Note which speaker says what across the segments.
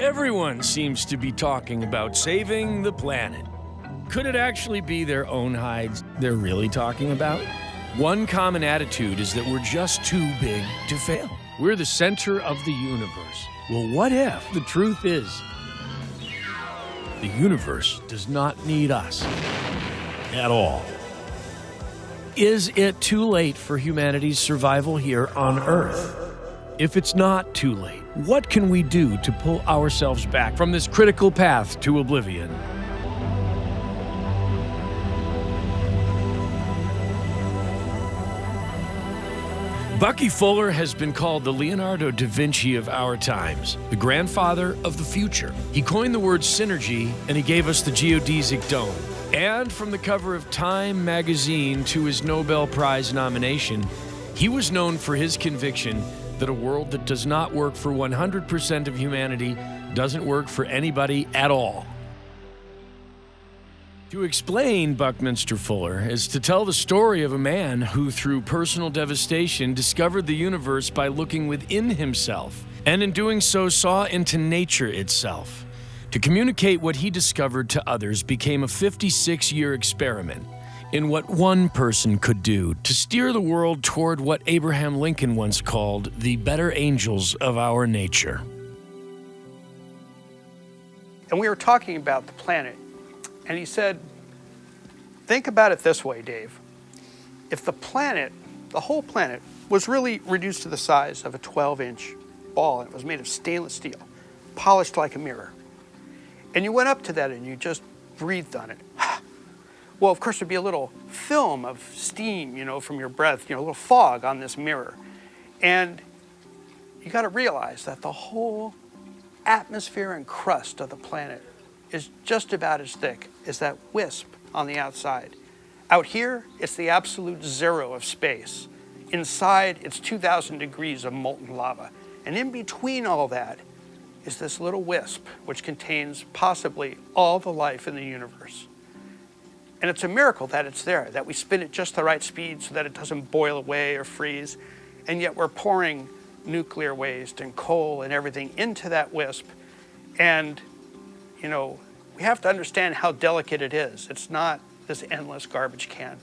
Speaker 1: Everyone seems to be talking about saving the planet. Could it actually be their own hides they're really talking about? One common attitude is that we're just too big to fail. We're the center of the universe. Well, what if the truth is the universe does not need us at all? Is it too late for humanity's survival here on Earth? If it's not too late, what can we do to pull ourselves back from this critical path to oblivion? Bucky Fuller has been called the Leonardo da Vinci of our times, the grandfather of the future. He coined the word synergy, and he gave us the geodesic dome. And from the cover of Time magazine to his Nobel Prize nomination, he was known for his conviction that a world that does not work for 100% of humanity doesn't work for anybody at all. To explain Buckminster Fuller is to tell the story of a man who, through personal devastation, discovered the universe by looking within himself, and in doing so saw into nature itself. To communicate what he discovered to others became a 56-year experiment in what one person could do to steer the world toward what Abraham Lincoln once called the better angels of our nature.
Speaker 2: And we were talking about the planet, and he said, think about it this way, Dave. If the planet, the whole planet, was really reduced to the size of a 12-inch ball, and it was made of stainless steel, polished like a mirror, and you went up to that and you just breathed on it, well, of course, there'd be a little film of steam, from your breath, a little fog on this mirror. And you got to realize that the whole atmosphere and crust of the planet is just about as thick as that wisp on the outside. Out here, it's the absolute zero of space. Inside, it's 2,000 degrees of molten lava. And in between all that is this little wisp, which contains possibly all the life in the universe. And it's a miracle that it's there, that we spin at just the right speed so that it doesn't boil away or freeze. And yet we're pouring nuclear waste and coal and everything into that wisp. And, we have to understand how delicate it is. It's not this endless garbage can.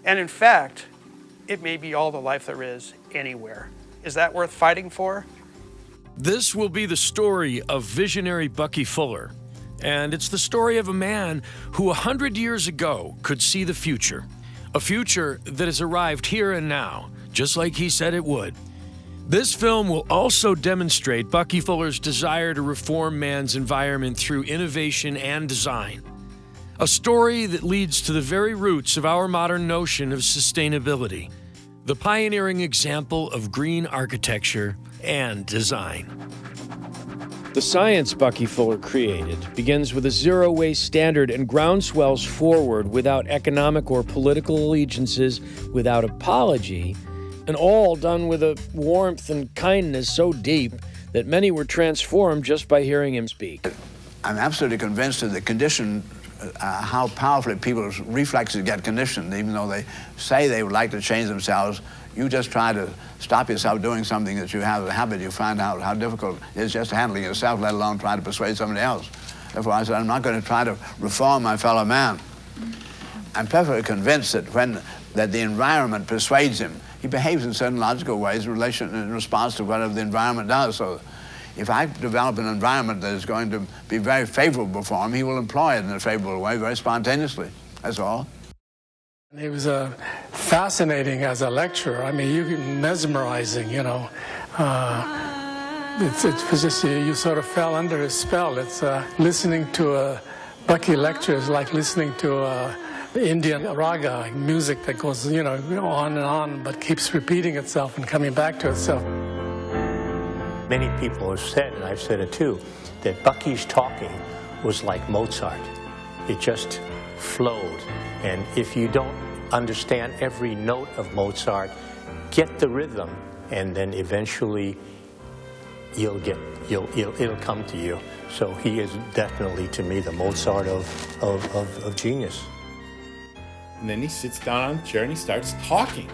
Speaker 2: And in fact, it may be all the life there is anywhere. Is that worth fighting for?
Speaker 1: This will be the story of visionary Bucky Fuller. And it's the story of a man who 100 years ago could see the future. A future that has arrived here and now, just like he said it would. This film will also demonstrate Bucky Fuller's desire to reform man's environment through innovation and design. A story that leads to the very roots of our modern notion of sustainability. The pioneering example of green architecture and design. The science Bucky Fuller created begins with a zero-waste standard and groundswells forward without economic or political allegiances, without apology, and all done with a warmth and kindness so deep that many were transformed just by hearing him speak.
Speaker 3: I'm absolutely convinced of the condition, how powerfully people's reflexes get conditioned. Even though they say they would like to change themselves, you just try to stop yourself doing something that you have a habit, you find out how difficult it is just handling yourself, let alone trying to persuade somebody else. Therefore, I said, I'm not going to try to reform my fellow man. I'm perfectly convinced that the environment persuades him. He behaves in certain logical ways in response to whatever the environment does. So if I develop an environment that is going to be very favorable for him, he will employ it in a favorable way very spontaneously. That's all.
Speaker 4: He was fascinating as a lecturer. I mean, mesmerizing, It was just, you sort of fell under his spell. It's listening to a Bucky lecture is like listening to Indian raga music that goes, on and on, but keeps repeating itself and coming back to itself.
Speaker 5: Many people have said, and I've said it too, that Bucky's talking was like Mozart. It just flowed. And if you don't understand every note of Mozart, get the rhythm, and then eventually it'll come to you. So he is definitely, to me, the Mozart of genius.
Speaker 6: And then he sits down on the chair and he starts talking.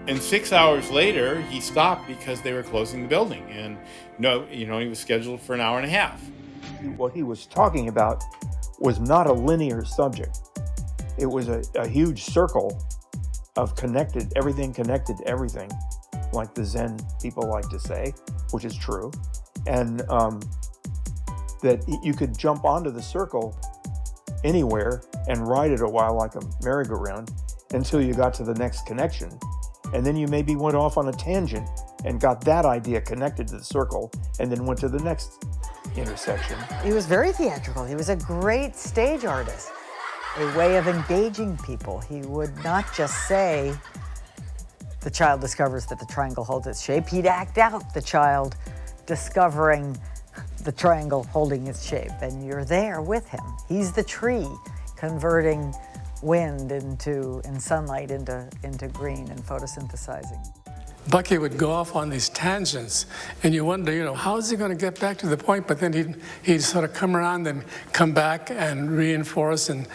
Speaker 6: And 6 hours later, he stopped because they were closing the building. And he was scheduled for an hour and a half.
Speaker 7: What he was talking about was not a linear subject. It was a huge circle of everything connected to everything, like the Zen people like to say, which is true. And that you could jump onto the circle anywhere and ride it a while like a merry-go-round until you got to the next connection. And then you maybe went off on a tangent and got that idea connected to the circle and then went to the next intersection.
Speaker 8: He was very theatrical. He was a great stage artist, a way of engaging people. He would not just say, the child discovers that the triangle holds its shape. He'd act out the child discovering the triangle holding its shape, and you're there with him. He's the tree converting wind and sunlight into green and photosynthesizing.
Speaker 4: Bucky would go off on these tangents, and you wonder, how is he going to get back to the point? But then he'd sort of come around and come back and reinforce and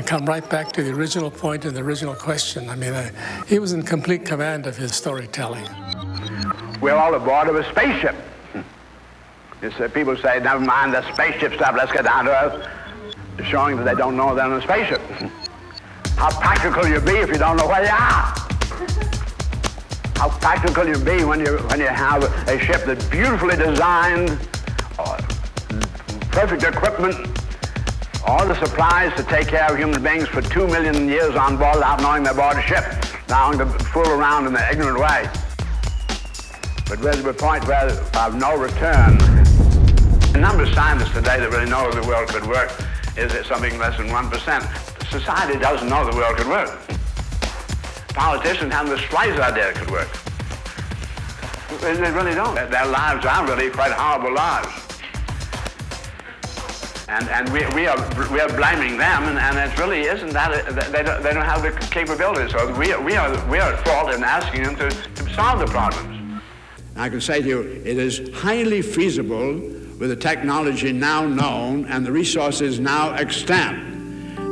Speaker 4: come right back to the original point and the original question. I mean, he was in complete command of his storytelling.
Speaker 3: We're all aboard of a spaceship. People say, never mind the spaceship stuff, let's get down to earth. Showing that they don't know they're in a spaceship. How practical you be if you don't know where you are. How practical you be when you have a ship that's beautifully designed, perfect equipment, all the supplies to take care of human beings for 2 million years on board without knowing they're aboard a ship, allowing to fool around in an ignorant way. But we're at a point where of no return. The number of scientists today that really know the world could work is something less than 1%. Society doesn't know the world could work. Politicians haven't the slightest idea it could work. They really don't. Their lives are really quite horrible lives. And we are blaming them, and it really isn't that. They don't have the capabilities. So we are at fault in asking them to solve the problems. I can say to you, it is highly feasible with the technology now known and the resources now extant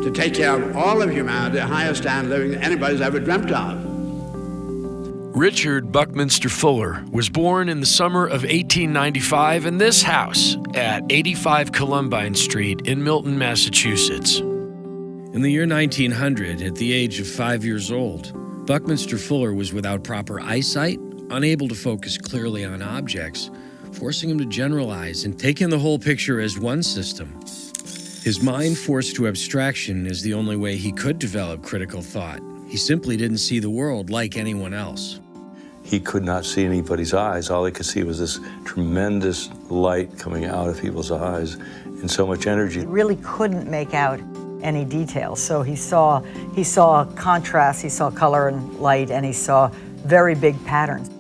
Speaker 3: to take care of all of humanity, the highest standard of living that anybody's ever dreamt of.
Speaker 1: Richard Buckminster Fuller was born in the summer of 1895 in this house at 85 Columbine Street in Milton, Massachusetts. In the year 1900, at the age of 5 years old, Buckminster Fuller was without proper eyesight, unable to focus clearly on objects, forcing him to generalize and take in the whole picture as one system. His mind forced to abstraction is the only way he could develop critical thought. He simply didn't see the world like anyone else.
Speaker 9: He could not see anybody's eyes. All he could see was this tremendous light coming out of people's eyes and so much energy.
Speaker 8: He really couldn't make out any details. So he saw contrast, he saw color and light, and he saw very big patterns.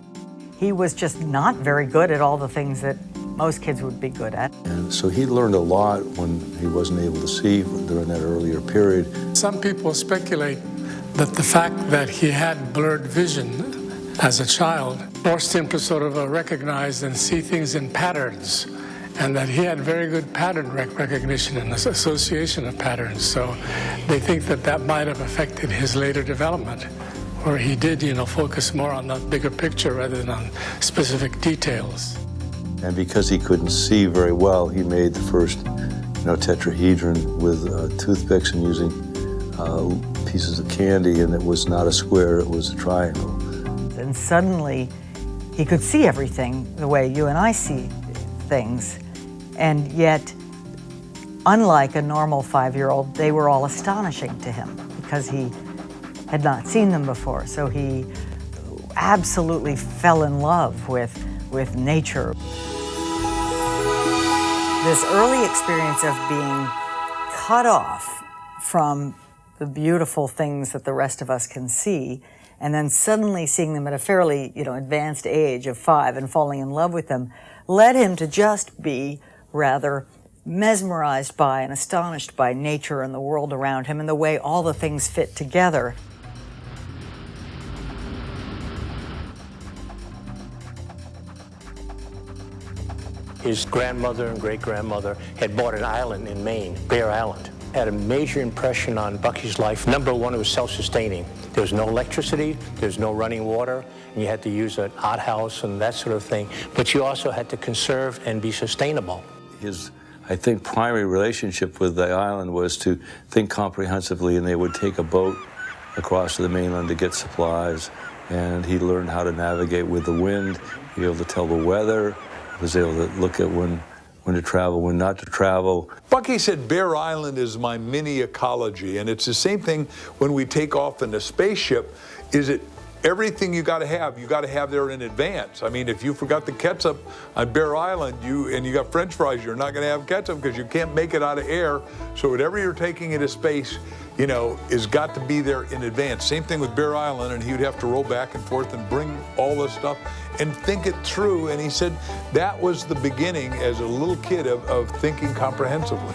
Speaker 8: He was just not very good at all the things that most kids would be good at.
Speaker 9: And so he learned a lot when he wasn't able to see during that earlier period.
Speaker 4: Some people speculate that the fact that he had blurred vision as a child forced him to sort of recognize and see things in patterns, and that he had very good pattern recognition and association of patterns. So they think that might have affected his later development, where he did, focus more on the bigger picture rather than on specific details.
Speaker 9: And because he couldn't see very well, he made the first, tetrahedron with toothpicks and using pieces of candy, and it was not a square, it was a triangle.
Speaker 8: And suddenly, he could see everything the way you and I see things, and yet, unlike a normal 5-year-old, they were all astonishing to him because he had not seen them before. So he absolutely fell in love with nature. This early experience of being cut off from the beautiful things that the rest of us can see, and then suddenly seeing them at a fairly, advanced age of 5 and falling in love with them, led him to just be rather mesmerized by and astonished by nature and the world around him and the way all the things fit together.
Speaker 5: His grandmother and great-grandmother had bought an island in Maine, Bear Island. had a major impression on Bucky's life. Number one, it was self-sustaining. There was no electricity, there was no running water, and you had to use an outhouse and that sort of thing. But you also had to conserve and be sustainable.
Speaker 9: His, I think, primary relationship with the island was to think comprehensively, and they would take a boat across to the mainland to get supplies, and he learned how to navigate with the wind, be able to tell the weather, was able to look at when to travel, when not to travel.
Speaker 10: Bucky said Bear Island is my mini ecology, and it's the same thing when we take off in a spaceship. Is it everything you got to have there in advance. I mean, if you forgot the ketchup on Bear Island, and you got French fries, you're not going to have ketchup because you can't make it out of air. So whatever you're taking into space, you know, is got to be there in advance. Same thing with Bear Island, and he would have to roll back and forth and bring all this stuff and think it through. And he said that was the beginning as a little kid of thinking comprehensively.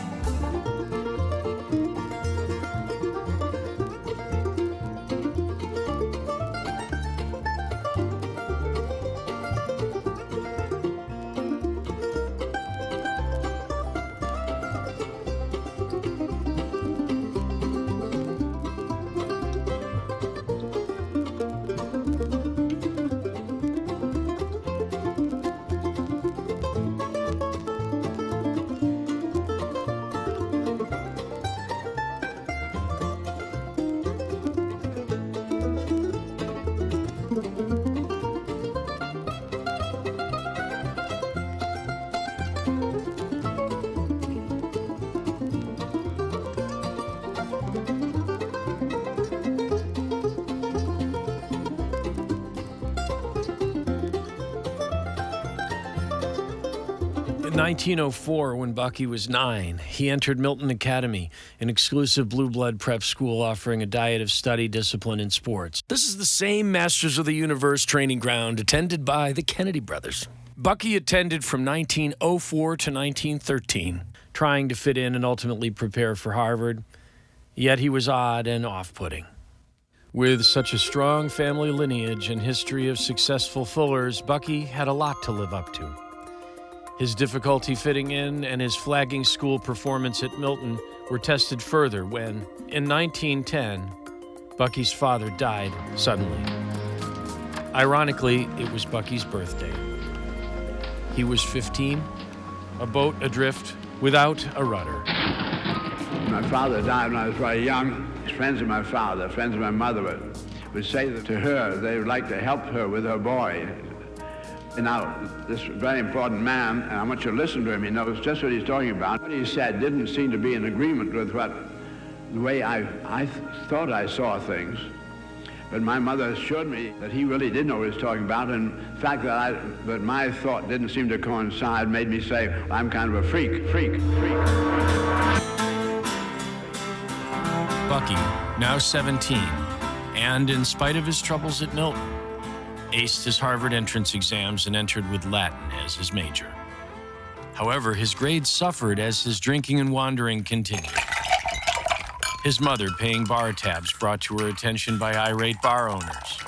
Speaker 1: In 1904, when Bucky was 9, he entered Milton Academy, an exclusive blue blood prep school offering a diet of study, discipline, and sports. This is the same Masters of the Universe training ground attended by the Kennedy brothers. Bucky attended from 1904 to 1913, trying to fit in and ultimately prepare for Harvard, yet he was odd and off-putting. With such a strong family lineage and history of successful Fullers, Bucky had a lot to live up to. His difficulty fitting in and his flagging school performance at Milton were tested further when, in 1910, Bucky's father died suddenly. Ironically, it was Bucky's birthday. He was 15, a boat adrift without a rudder.
Speaker 3: My father died when I was very young. Friends of my father, friends of my mother would say that to her they would like to help her with her boy. And now, this very important man, and I want you to listen to him, he knows just what he's talking about. What he said didn't seem to be in agreement with the way I thought I saw things. But my mother assured me that he really did know what he was talking about, and the fact that my thought didn't seem to coincide made me say, well, I'm kind of a freak.
Speaker 1: Bucky, now 17, and in spite of his troubles at Milton, aced his Harvard entrance exams and entered with Latin as his major. However, his grades suffered as his drinking and wandering continued. His mother paying bar tabs brought to her attention by irate bar owners.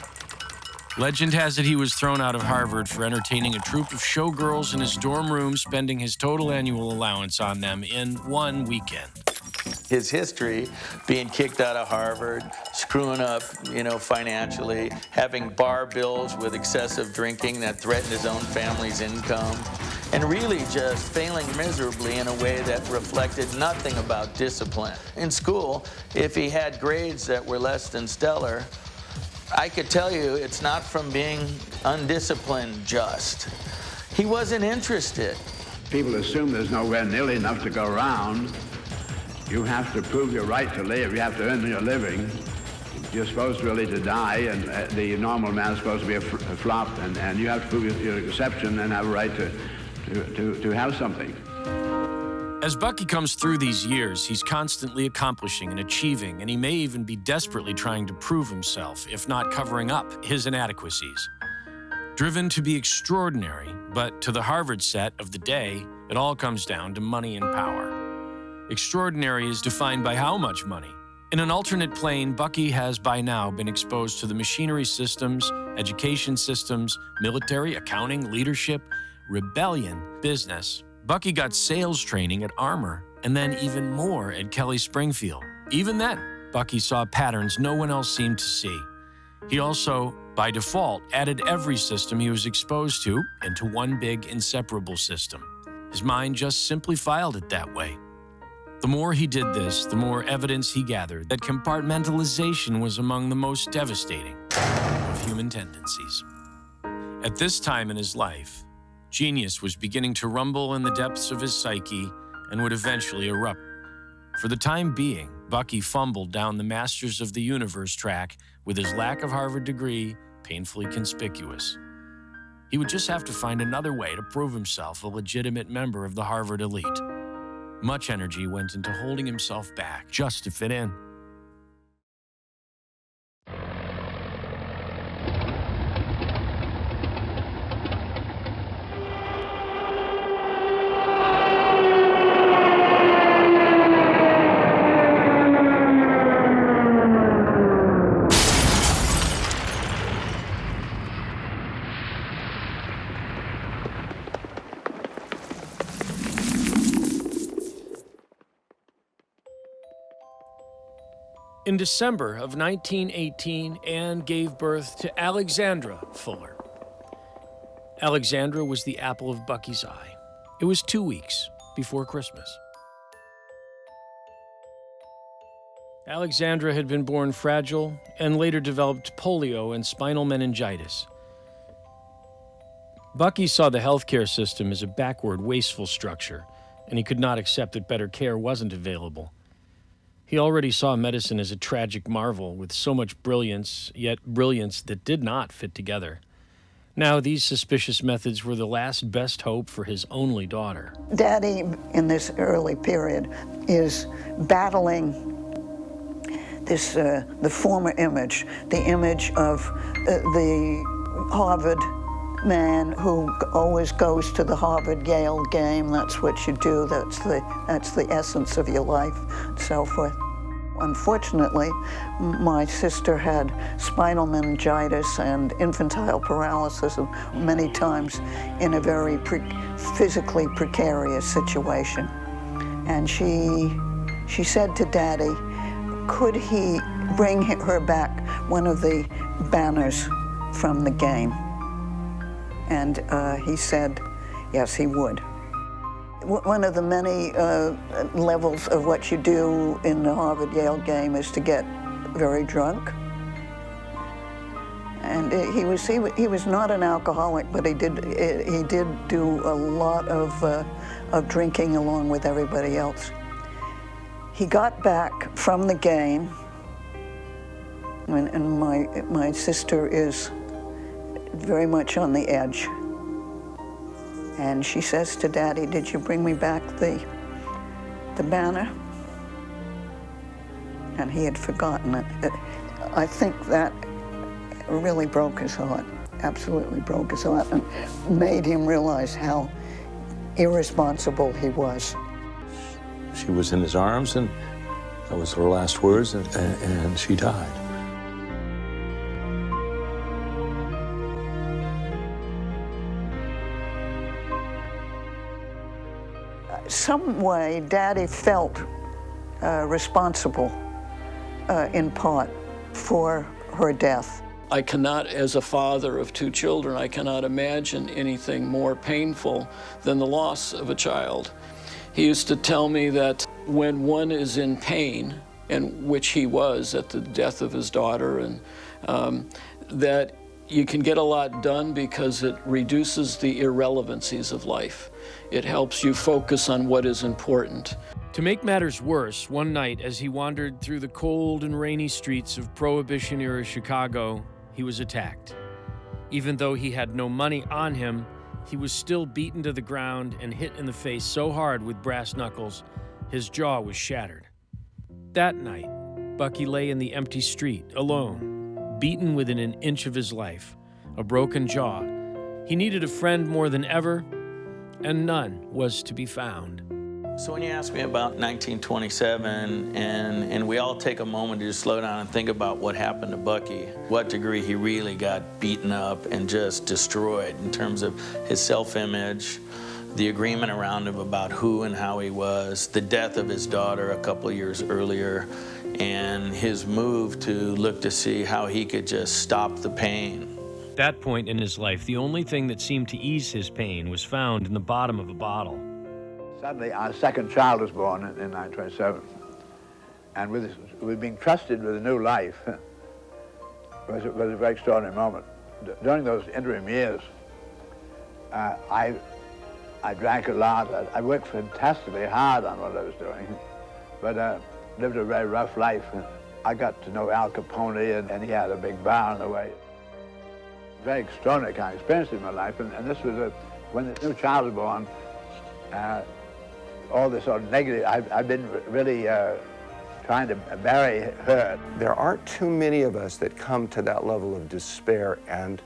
Speaker 1: Legend has it he was thrown out of Harvard for entertaining a troupe of showgirls in his dorm room, spending his total annual allowance on them in one weekend.
Speaker 11: His history, being kicked out of Harvard, screwing up, financially, having bar bills with excessive drinking that threatened his own family's income, and really just failing miserably in a way that reflected nothing about discipline. In school, if he had grades that were less than stellar, I could tell you it's not from being undisciplined just. He wasn't interested.
Speaker 3: People assume there's nowhere nearly enough to go around. You have to prove your right to live. You have to earn your living. You're supposed really to die, and the normal man is supposed to be a flop, and you have to prove your exception and have a right to have something.
Speaker 1: As Bucky comes through these years, he's constantly accomplishing and achieving, and he may even be desperately trying to prove himself, if not covering up his inadequacies. Driven to be extraordinary, but to the Harvard set of the day, it all comes down to money and power. Extraordinary is defined by how much money. In an alternate plane, Bucky has by now been exposed to the machinery systems, education systems, military, accounting, leadership, rebellion, business. Bucky got sales training at Armour and then even more at Kelly Springfield. Even then, Bucky saw patterns no one else seemed to see. He also, by default, added every system he was exposed to into one big inseparable system. His mind just simply filed it that way. The more he did this, the more evidence he gathered that compartmentalization was among the most devastating of human tendencies. At this time in his life, genius was beginning to rumble in the depths of his psyche and would eventually erupt. For the time being, Bucky fumbled down the Masters of the Universe track with his lack of Harvard degree painfully conspicuous. He would just have to find another way to prove himself a legitimate member of the Harvard elite. Much energy went into holding himself back just to fit in. In December of 1918, Anne gave birth to Alexandra Fuller. Alexandra was the apple of Bucky's eye. It was 2 weeks before Christmas. Alexandra had been born fragile and later developed polio and spinal meningitis. Bucky saw the healthcare system as a backward, wasteful structure, and he could not accept that better care wasn't available. He already saw medicine as a tragic marvel with so much brilliance, yet brilliance that did not fit together. Now, these suspicious methods were the last best hope for his only daughter.
Speaker 12: Daddy, in this early period, is battling this, the former image, the image of the Harvard man who always goes to the Harvard-Yale game. That's what you do. That's the essence of your life, and so forth. Unfortunately, my sister had spinal meningitis and infantile paralysis many times in a very physically precarious situation. And she said to Daddy, could he bring her back one of the banners from the game? And he said, yes, he would. One of the many levels of what you do in the Harvard-Yale game is to get very drunk. And he was not an alcoholic, but he did do a lot of drinking along with everybody else. He got back from the game, and my sister is very much on the edge. And she says to Daddy, did you bring me back the banner? And he had forgotten it. I think that really broke his heart, absolutely broke his heart, and made him realize how irresponsible he was.
Speaker 9: She was in his arms, and that was her last words, and she died.
Speaker 12: Some way, Daddy felt responsible, in part, for her death.
Speaker 13: I cannot, as a father of 2 children, I cannot imagine anything more painful than the loss of a child. He used to tell me that when one is in pain, and which he was at the death of his daughter, and that you can get a lot done because it reduces the irrelevancies of life. It helps you focus on what is important.
Speaker 1: To make matters worse, one night as he wandered through the cold and rainy streets of Prohibition-era Chicago, he was attacked. Even though he had no money on him, he was still beaten to the ground and hit in the face so hard with brass knuckles, his jaw was shattered. That night, Bucky lay in the empty street, alone, beaten within an inch of his life, a broken jaw. He needed a friend more than ever, and none was to be found.
Speaker 11: So when you ask me about 1927, and we all take a moment to just slow down and think about what happened to Bucky, what degree he really got beaten up and just destroyed in terms of his self-image, the agreement around him about who and how he was, the death of his daughter a couple of years earlier, and his move to look to see how he could just stop the pain.
Speaker 1: At that point in his life, the only thing that seemed to ease his pain was found in the bottom of a bottle.
Speaker 3: Suddenly, our second child was born in 1927. And with being trusted with a new life was a very extraordinary moment. During those interim years, I drank a lot. I worked fantastically hard on what I was doing, but lived a very rough life. I got to know Al Capone, and he had a big bar on the way. Very extraordinary kind of experience in my life, and this was when the new child was born, all this sort of negative, I've been really trying to bury her.
Speaker 14: There aren't too many of us that come to that level of despair and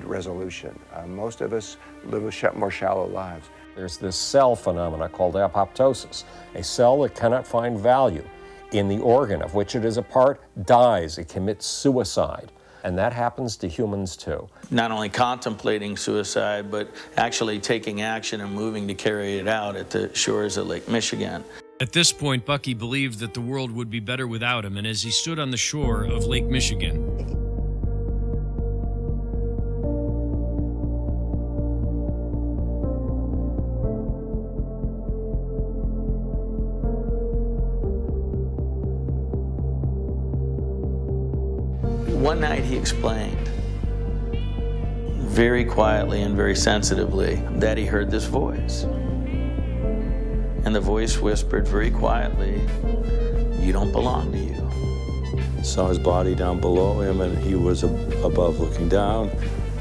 Speaker 14: resolution. Most of us live more shallow lives.
Speaker 15: There's this cell phenomena called apoptosis. A cell that cannot find value in the organ of which it is a part dies. It commits suicide. And that happens to humans too.
Speaker 11: Not only contemplating suicide, but actually taking action and moving to carry it out at the shores of Lake Michigan.
Speaker 1: At this point, Bucky believed that the world would be better without him, and as he stood on the shore of Lake Michigan,
Speaker 11: one night he explained, very quietly and very sensitively, that he heard this voice. And the voice whispered very quietly, "You don't belong to you."
Speaker 9: Saw his body down below him, and he was above looking down,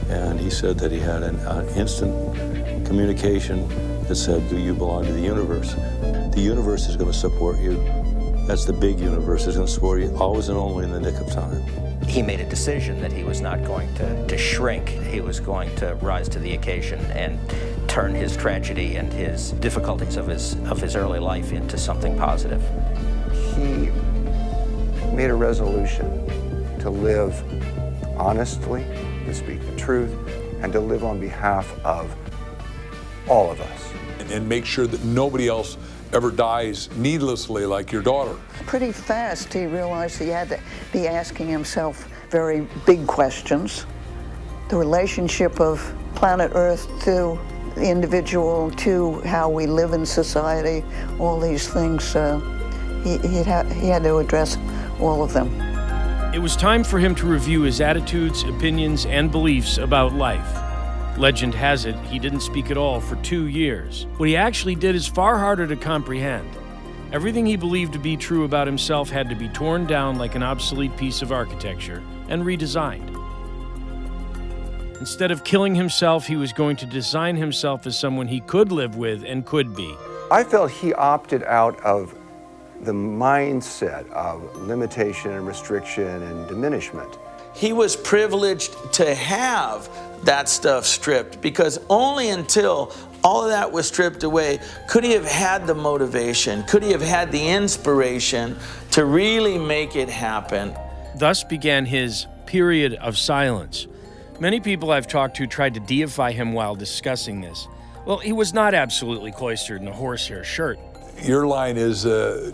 Speaker 9: and he said that he had an instant communication that said, "Do you belong to the universe? The universe is going to support you. That's the big universe. It's going to support you always and only in the nick of time."
Speaker 16: He made a decision that he was not going to shrink. He was going to rise to the occasion and turn his tragedy and his difficulties of his early life into something positive.
Speaker 14: He made a resolution to live honestly, to speak the truth, and to live on behalf of all of us.
Speaker 10: And make sure that nobody else ever dies needlessly like your daughter.
Speaker 12: Pretty fast he realized he had to be asking himself very big questions. The relationship of planet Earth to the individual, to how we live in society, all these things, he had to address all of them.
Speaker 1: it was time for him to review his attitudes, opinions, and beliefs about life. Legend has it he didn't speak at all for 2 years. What he actually did is far harder to comprehend. Everything he believed to be true about himself had to be torn down like an obsolete piece of architecture and redesigned. Instead of killing himself, he was going to design himself as someone he could live with and could be.
Speaker 14: I felt he opted out of the mindset of limitation and restriction and diminishment.
Speaker 11: He was privileged to have that stuff stripped, because only until all of that was stripped away could he have had the motivation, could he have had the inspiration to really make it happen.
Speaker 1: Thus began his period of silence. Many people I've talked to tried to deify him while discussing this. Well, he was not absolutely cloistered in a horsehair shirt.
Speaker 10: Your line is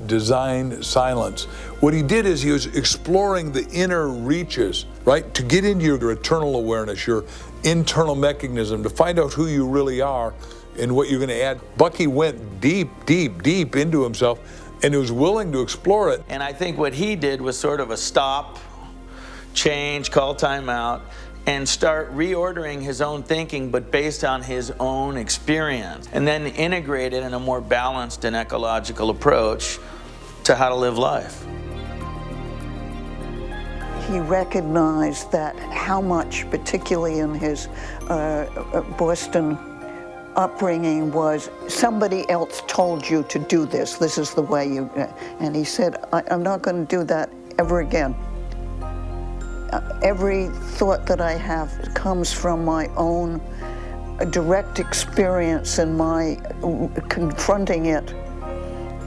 Speaker 10: design silence. What he did is he was exploring the inner reaches, right? To get into your eternal awareness, your internal mechanism, to find out who you really are and what you're going to add. Bucky went deep, deep, deep into himself, and he was willing to explore it.
Speaker 11: And I think what he did was sort of a stop, change, call time out, and start reordering his own thinking, but based on his own experience, and then integrate it in a more balanced and ecological approach to how to live life.
Speaker 12: He recognized that how much, particularly in his Boston upbringing, was somebody else told you to do this. This is the way you, and he said, I'm not going to do that ever again. Every thought that I have comes from my own direct experience and my confronting it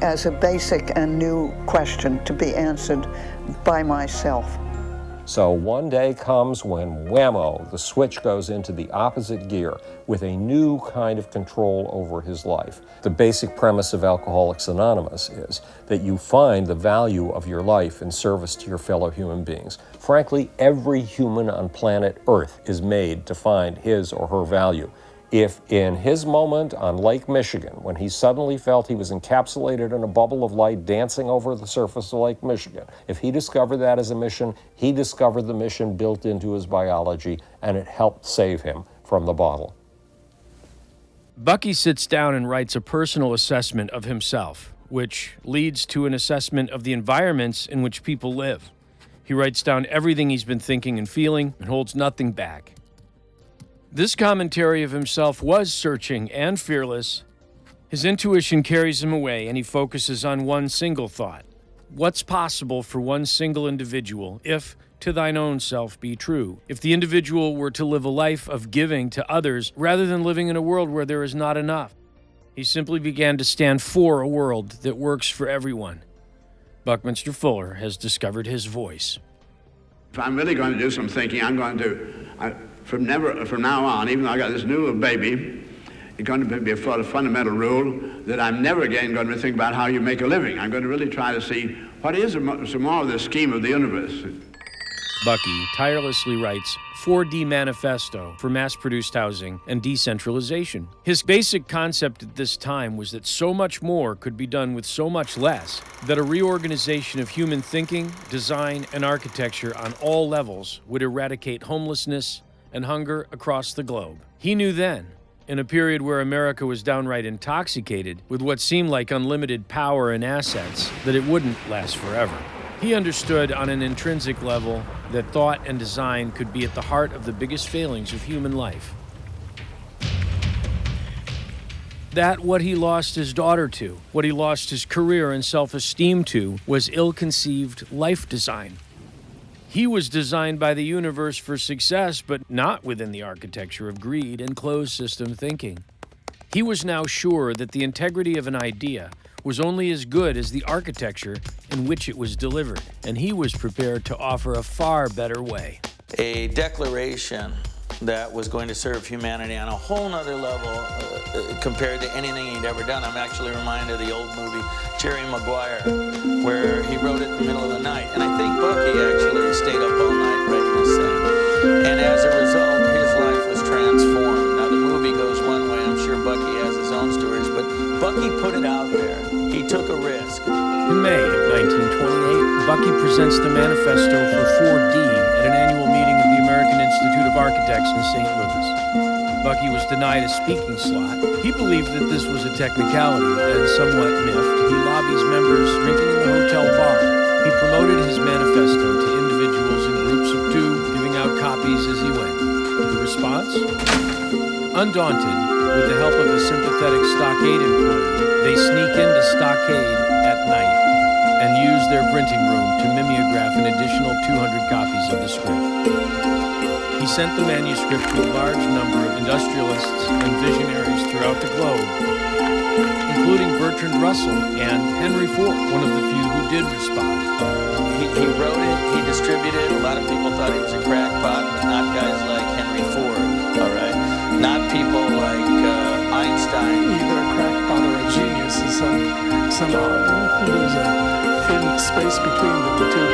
Speaker 12: as a basic and new question to be answered by myself.
Speaker 15: So one day comes when whammo, the switch goes into the opposite gear with a new kind of control over his life. The basic premise of Alcoholics Anonymous is that you find the value of your life in service to your fellow human beings. Frankly, every human on planet Earth is made to find his or her value. If in his moment on Lake Michigan, when he suddenly felt he was encapsulated in a bubble of light dancing over the surface of Lake Michigan, if he discovered that as a mission, he discovered the mission built into his biology, and it helped save him from the bottle.
Speaker 1: Bucky sits down and writes a personal assessment of himself, which leads to an assessment of the environments in which people live. He writes down everything he's been thinking and feeling and holds nothing back. This commentary of himself was searching and fearless. His intuition carries him away, and he focuses on one single thought. What's possible for one single individual if to thine own self be true? If the individual were to live a life of giving to others rather than living in a world where there is not enough. He simply began to stand for a world that works for everyone. Buckminster Fuller has discovered his voice.
Speaker 3: If I'm really going to do some thinking, I'm going to, from now on, even though I got this new little baby, it's going to be a fundamental rule that I'm never again going to think about how you make a living. I'm going to really try to see what is some more of the scheme of the universe.
Speaker 1: Bucky tirelessly writes 4D Manifesto for mass-produced housing and decentralization. His basic concept at this time was that so much more could be done with so much less, that a reorganization of human thinking, design, and architecture on all levels would eradicate homelessness and hunger across the globe. He knew then, in a period where America was downright intoxicated with what seemed like unlimited power and assets, that it wouldn't last forever. He understood on an intrinsic level that thought and design could be at the heart of the biggest failings of human life. That what he lost his daughter to, what he lost his career and self-esteem to, was ill-conceived life design. He was designed by the universe for success, but not within the architecture of greed and closed system thinking. He was now sure that the integrity of an idea was only as good as the architecture in which it was delivered, and he was prepared to offer a far better way.
Speaker 11: A declaration that was going to serve humanity on a whole nother level compared to anything he'd ever done. I'm actually reminded of the old movie Jerry Maguire, where he wrote it in the middle of the night. And I think Bucky actually stayed up all night writing this thing. And as a result, his life was transformed. Now, the movie goes one way. I'm sure Bucky has his own stories, but Bucky put it out there. He took a risk.
Speaker 1: In May of 1928, Bucky presents the manifesto for 4D at an annual meeting of the American Institute of Architects in St. Louis. Bucky was denied a speaking slot. He believed that this was a technicality, and somewhat miffed, he lobbies members drinking in the hotel bar. He promoted his manifesto to individuals in groups of 2, giving out copies as he went. The response? Undaunted, with the help of a sympathetic stockade employee, they sneak into stockade at night and use their printing room to mimeograph an additional 200 copies of the script. He sent the manuscript to a large number of industrialists and visionaries throughout the globe, including Bertrand Russell and Henry Ford, one of the few who did respond.
Speaker 11: He wrote it, he distributed it. A lot of people thought he was a crackpot, but not guys like Henry Ford, all right? Not people like Einstein.
Speaker 4: Either a crackpot or a genius is somehow there's a thin space between the two.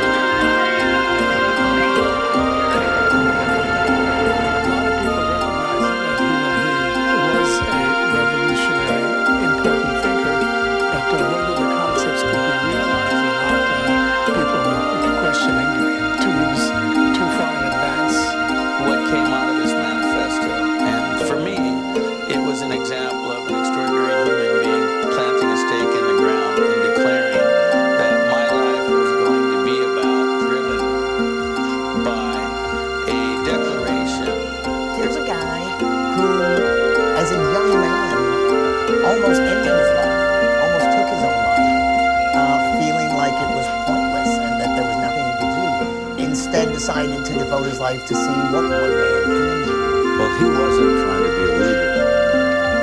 Speaker 17: Decided to devote his life to see what one man can do.
Speaker 9: Well, he wasn't trying to be a leader,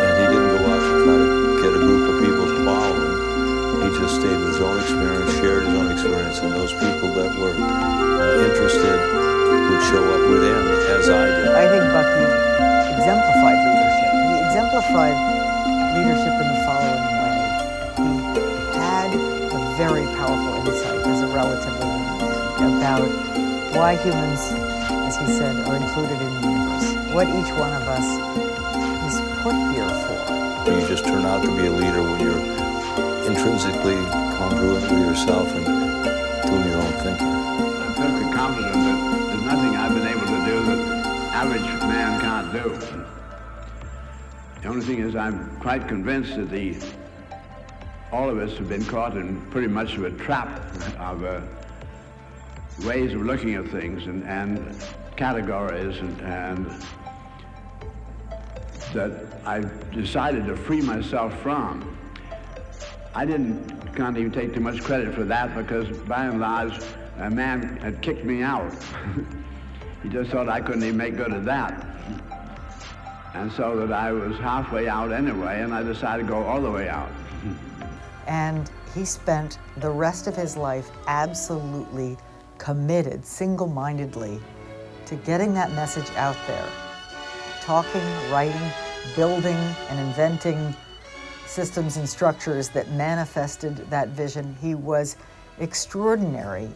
Speaker 9: and he didn't go out to try to get a group of people to follow him. He just stayed with his own experience, shared his own experience, and those people that were interested
Speaker 8: exemplified leadership in the following way. He had a very powerful insight as a relatively young man about why humans, as he said, are included in the universe, what each one of us is put here for.
Speaker 9: You just turn out to be a leader when you're intrinsically congruent with yourself and doing your own thinking.
Speaker 3: I'm perfectly confident that there's nothing I've been able to do that average man can't do. The only thing is I'm quite convinced that all of us have been caught in pretty much of a trap of ways of looking at things and categories and that I've decided to free myself from. I can't even take too much credit for that because by and large a man had kicked me out. He just thought I couldn't even make good of that. And so that I was halfway out anyway, and I decided to go all the way out.
Speaker 8: And he spent the rest of his life absolutely committed, single-mindedly, to getting that message out there. Talking, writing, building, and inventing systems and structures that manifested that vision. He was extraordinary.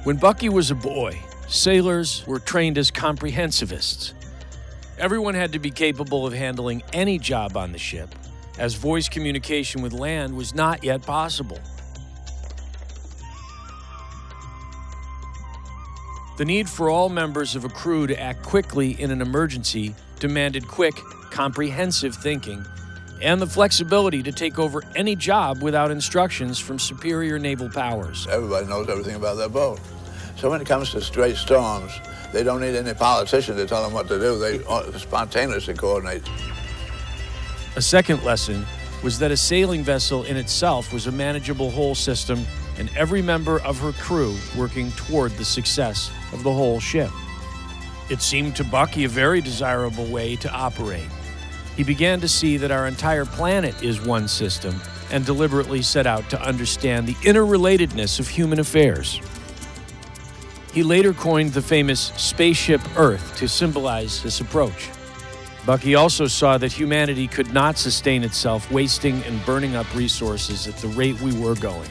Speaker 1: When Bucky was a boy, sailors were trained as comprehensivists. Everyone had to be capable of handling any job on the ship, as voice communication with land was not yet possible. The need for all members of a crew to act quickly in an emergency demanded quick, comprehensive thinking and the flexibility to take over any job without instructions from superior naval powers.
Speaker 3: Everybody knows everything about their boat. So when it comes to straight storms, they don't need any politician to tell them what to do. They spontaneously coordinate.
Speaker 1: A second lesson was that a sailing vessel in itself was a manageable whole system and every member of her crew working toward the success of the whole ship. It seemed to Bucky a very desirable way to operate. He began to see that our entire planet is one system and deliberately set out to understand the interrelatedness of human affairs. He later coined the famous spaceship Earth to symbolize this approach. Bucky also saw that humanity could not sustain itself wasting and burning up resources at the rate we were going.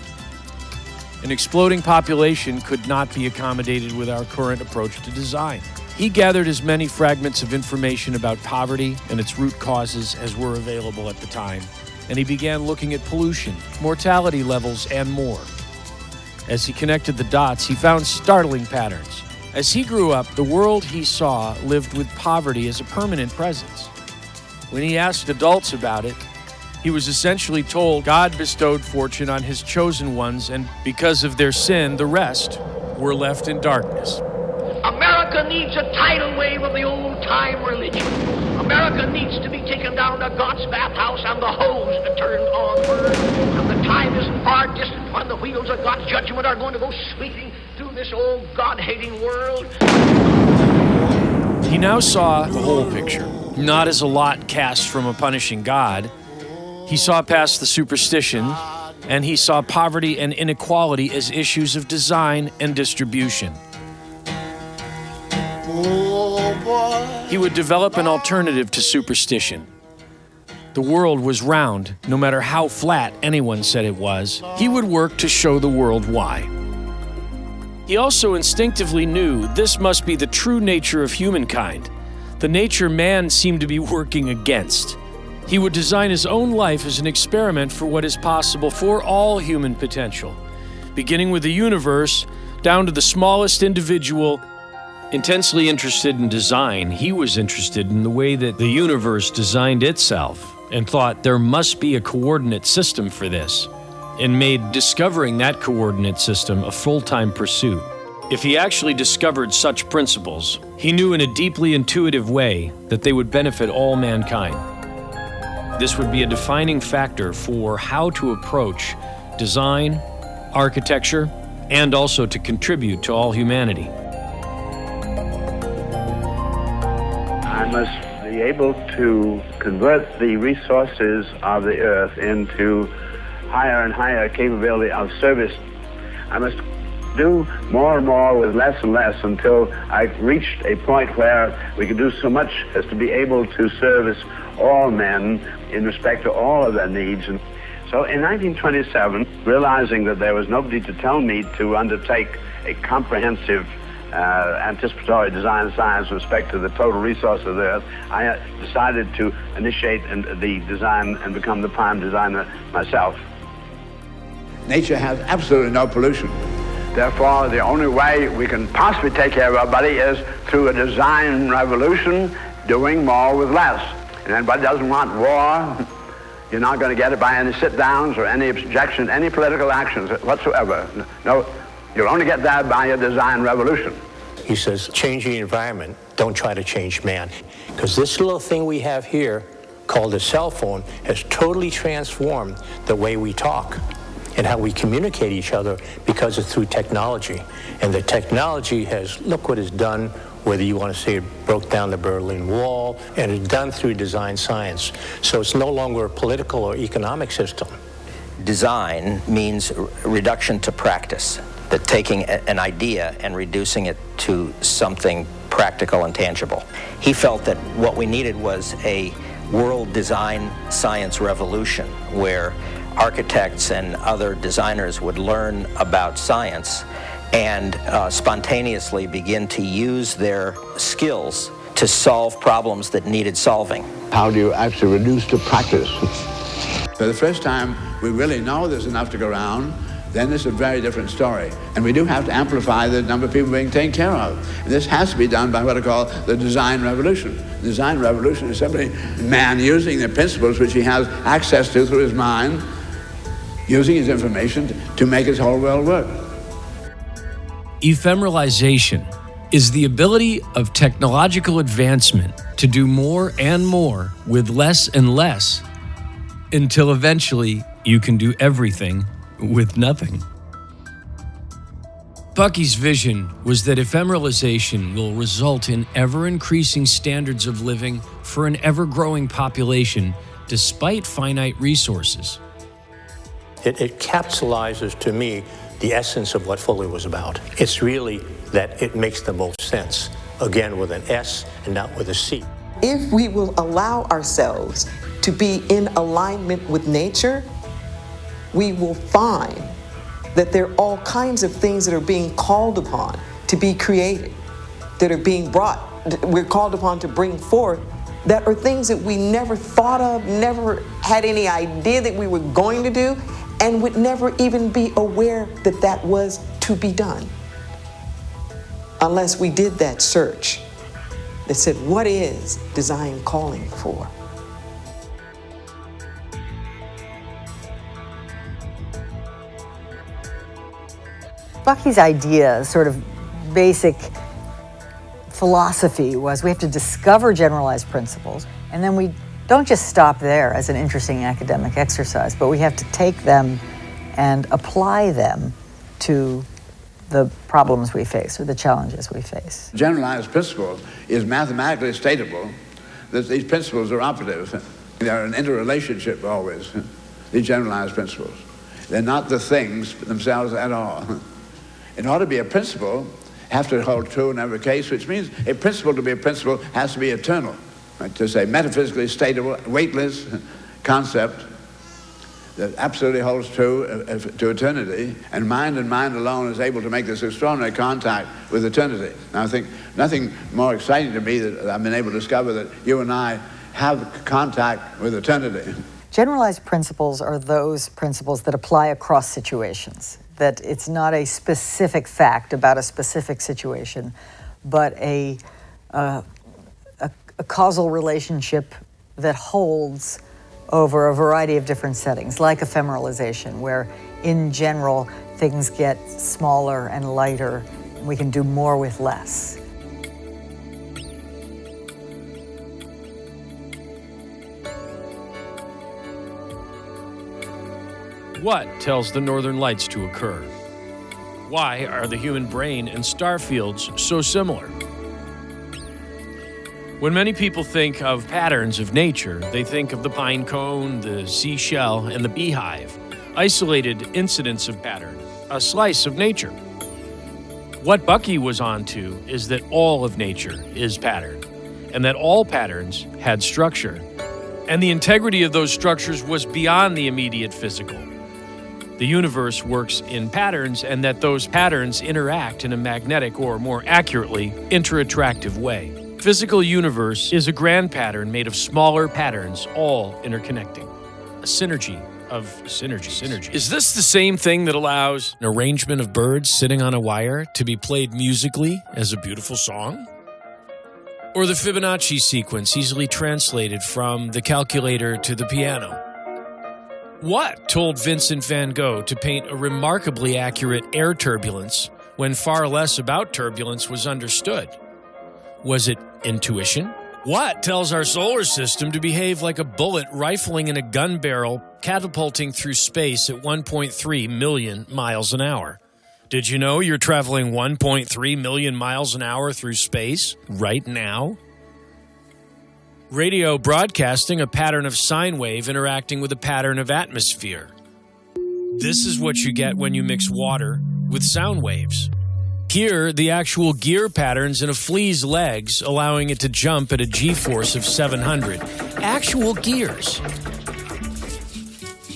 Speaker 1: An exploding population could not be accommodated with our current approach to design. He gathered as many fragments of information about poverty and its root causes as were available at the time, and he began looking at pollution, mortality levels, and more. As he connected the dots, he found startling patterns. As he grew up, the world he saw lived with poverty as a permanent presence. When he asked adults about it, he was essentially told God bestowed fortune on his chosen ones, and because of their sin, the rest were left in darkness.
Speaker 18: America needs a tidal wave of the old-time religion. America needs to be taken down to God's bathhouse and the hose turned onward. And the time isn't far distant when the wheels of God's judgment are going to go sweeping through this old God-hating world.
Speaker 1: He now saw the whole picture, not as a lot cast from a punishing God. He saw past the superstition, and he saw poverty and inequality as issues of design and distribution. He would develop an alternative to superstition. The world was round, no matter how flat anyone said it was. He would work to show the world why. He also instinctively knew this must be the true nature of humankind, the nature man seemed to be working against. He would design his own life as an experiment for what is possible for all human potential, beginning with the universe down to the smallest individual. Intensely interested in design, he was interested in the way that the universe designed itself. and thought there must be a coordinate system for this, and made discovering that coordinate system a full-time pursuit. If he actually discovered such principles, he knew in a deeply intuitive way that they would benefit all mankind. This would be a defining factor for how to approach design, architecture, and also to contribute to all humanity.
Speaker 19: I must be able to convert the resources of the earth into higher and higher capability of service. I must do more and more with less and less until I reached a point where we could do so much as to be able to service all men in respect to all of their needs. And so in 1927, realizing that there was nobody to tell me to undertake a comprehensive anticipatory design science with respect to the total resource of the earth, I decided to initiate the design and become the prime designer myself.
Speaker 3: Nature has absolutely no pollution.
Speaker 19: Therefore, the only way we can possibly take care of our body is through a design revolution, doing more with less. And anybody doesn't want war, you're not going to get it by any sit-downs or any objection, any political actions whatsoever. No, you'll only get that by a design revolution.
Speaker 5: He says, change the environment, don't try to change man. Because this little thing we have here, called a cell phone, has totally transformed the way we talk and how we communicate each other because it's through technology. And the technology has, look what it's done, whether you want to say it broke down the Berlin Wall, and it's done through design science. So it's no longer a political or economic system.
Speaker 16: Design means reduction to practice, that taking an idea and reducing it to something practical and tangible. He felt that what we needed was a world design science revolution where architects and other designers would learn about science and spontaneously begin to use their skills to solve problems that needed solving.
Speaker 3: How do you actually reduce to practice? For the first time, we really know there's enough to go around, then it's a very different story. And we do have to amplify the number of people being taken care of. And this has to be done by what I call the design revolution. The design revolution is simply man using the principles which he has access to through his mind, using his information to make his whole world work.
Speaker 1: Ephemeralization is the ability of technological advancement to do more and more with less and less until eventually you can do everything with nothing. Bucky's vision was that ephemeralization will result in ever-increasing standards of living for an ever-growing population despite finite resources.
Speaker 5: It capsulizes, to me, the essence of what Fuller was about. It's really that it makes the most sense, again with an S and not with a C.
Speaker 20: If we will allow ourselves to be in alignment with nature, we will find that there are all kinds of things that are being called upon to be created, that are being brought, we're called upon to bring forth, that are things that we never thought of, never had any idea that we were going to do, and would never even be aware that that was to be done unless we did that search that said, what is design calling for?
Speaker 8: Bucky's idea, sort of basic philosophy, was we have to discover generalized principles, and then we don't just stop there as an interesting academic exercise, but we have to take them and apply them to the problems we face or the challenges we face.
Speaker 3: Generalized principle is mathematically statable that these principles are operative. They're an interrelationship always, these generalized principles. They're not the things themselves at all. In order to be a principle, have to hold true in every case, which means a principle to be a principle has to be eternal. To say metaphysically statable, weightless concept that absolutely holds true to eternity, and mind alone is able to make this extraordinary contact with eternity. Now I think nothing more exciting to me that I've been able to discover that you and I have contact with eternity.
Speaker 8: Generalized principles are those principles that apply across situations, that it's not a specific fact about a specific situation, but a causal relationship that holds over a variety of different settings, like ephemeralization, where in general things get smaller and lighter. We can do more with less.
Speaker 1: What tells the northern lights to occur? Why are the human brain and star fields so similar? When many people think of patterns of nature, they think of the pine cone, the seashell, and the beehive, isolated incidents of pattern, a slice of nature. What Bucky was onto is that all of nature is pattern, and that all patterns had structure, and the integrity of those structures was beyond the immediate physical. The universe works in patterns, and that those patterns interact in a magnetic, or more accurately, interattractive way. Physical universe is a grand pattern made of smaller patterns, all interconnecting. A synergy of synergy. Is this the same thing that allows an arrangement of birds sitting on a wire to be played musically as a beautiful song? Or the Fibonacci sequence easily translated from the calculator to the piano? What told Vincent van Gogh to paint a remarkably accurate air turbulence when far less about turbulence was understood? Was it intuition? What tells our solar system to behave like a bullet rifling in a gun barrel, catapulting through space at 1.3 million miles an hour? Did you know you're traveling 1.3 million miles an hour through space right now? Radio broadcasting a pattern of sine wave interacting with a pattern of atmosphere. This is what you get when you mix water with sound waves. Here, the actual gear patterns in a flea's legs, allowing it to jump at a G-force of 700. Actual gears.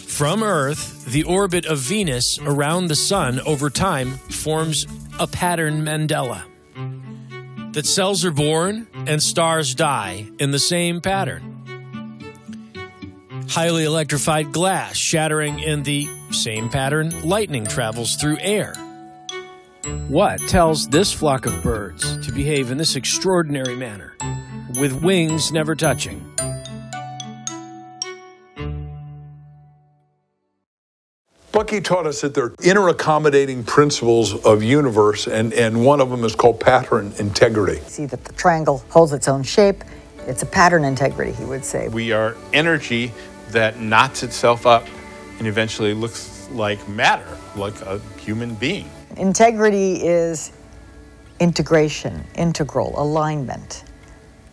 Speaker 1: From Earth, the orbit of Venus around the Sun over time forms a pattern mandala. That cells are born and stars die in the same pattern. Highly electrified glass shattering in the same pattern lightning travels through air. What tells this flock of birds to behave in this extraordinary manner, with wings never touching?
Speaker 10: Bucky taught us that there are inter-accommodating principles of universe, and one of them is called pattern integrity.
Speaker 8: See that the triangle holds its own shape. It's a pattern integrity, he would say.
Speaker 6: We are energy that knots itself up and eventually looks like matter, like a human being.
Speaker 8: Integrity is integration, integral, alignment.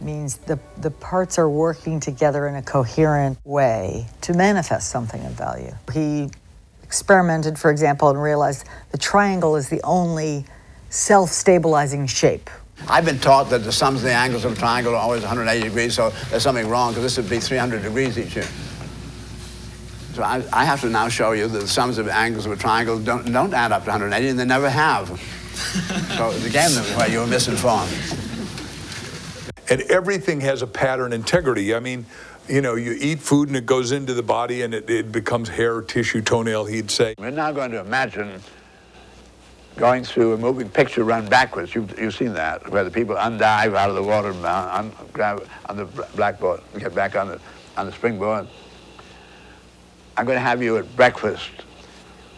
Speaker 8: It means the parts are working together in a coherent way to manifest something of value. He experimented, for example, and realized the triangle is the only self-stabilizing shape.
Speaker 3: I've been taught that the sums of the angles of a triangle are always 180 degrees, so there's something wrong, because this would be 300 degrees each here. So I have to now show you that the sums of angles of a triangle don't add up to 180, and they never have. So again, where you're misinformed.
Speaker 10: And everything has a pattern integrity. I mean, you know, you eat food and it goes into the body and it becomes hair, tissue, toenail, he'd say.
Speaker 3: We're now going to imagine going through a moving picture run backwards. You've seen that, where the people undive out of the water, grab on the blackboard, get back on the springboard. I'm going to have you at breakfast,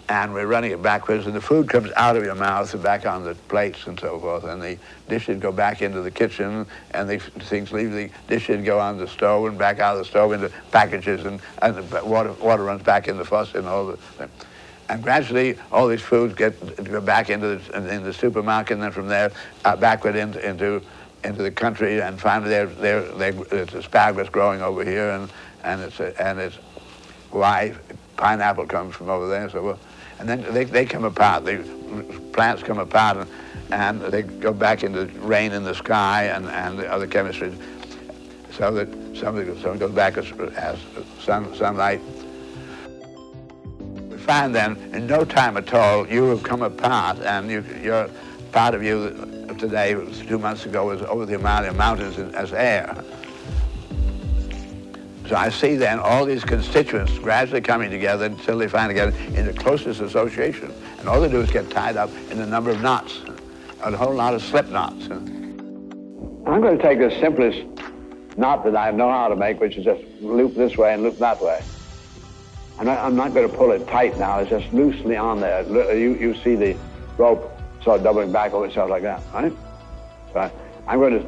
Speaker 3: and we're running it backwards, and the food comes out of your mouth and back on the plates and so forth, and the dishes go back into the kitchen, and the things leave the dishes, go on the stove and back out of the stove into packages, and the water runs back in the faucet and all the things. And gradually, all these foods go back into the supermarket, and then from there backward into the country, and finally there's asparagus growing over here, and it's why pineapple comes from over there, so forth. And then they come apart. The plants come apart, and they go back into rain in the sky and the other chemistry, so that some goes back as sunlight. We find then, in no time at all, you have come apart, and your part of you today, 2 months ago, was over the Himalayan mountains as air. So I see then all these constituents gradually coming together until they finally get into closest association. And all they do is get tied up in a number of knots, a whole lot of slip knots. I'm going to take the simplest
Speaker 19: knot that I know how to make, which is just loop this way and loop that way. I'm not going to pull it tight now. It's just loosely on there. You see the rope sort of doubling back over itself like that, right? So I'm going to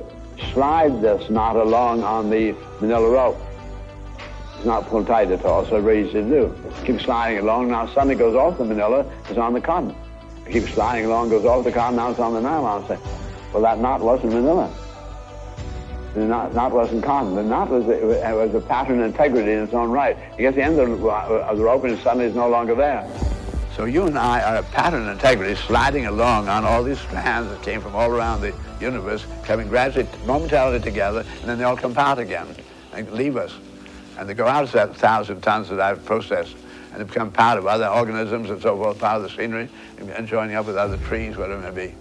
Speaker 19: slide this knot along on the manila rope. It's not pulled tight at all, so it's very easy to do. Keep sliding along. Now suddenly goes off the manila, it's on the cotton. I keep sliding along, goes off the cotton, now it's on the nylon. Say, well, that knot wasn't manila. The knot wasn't cotton. The knot was a pattern integrity in its own right. You get the end of the rope and suddenly it's no longer there.
Speaker 3: So you and I are a pattern integrity sliding along on all these strands that came from all around the universe, coming gradually, momentarily together, and then they all come apart again and leave us. And they go out of that 1,000 tons that I've processed, and they become part of other organisms and so forth, part of the scenery, and joining up with other trees, whatever it may be.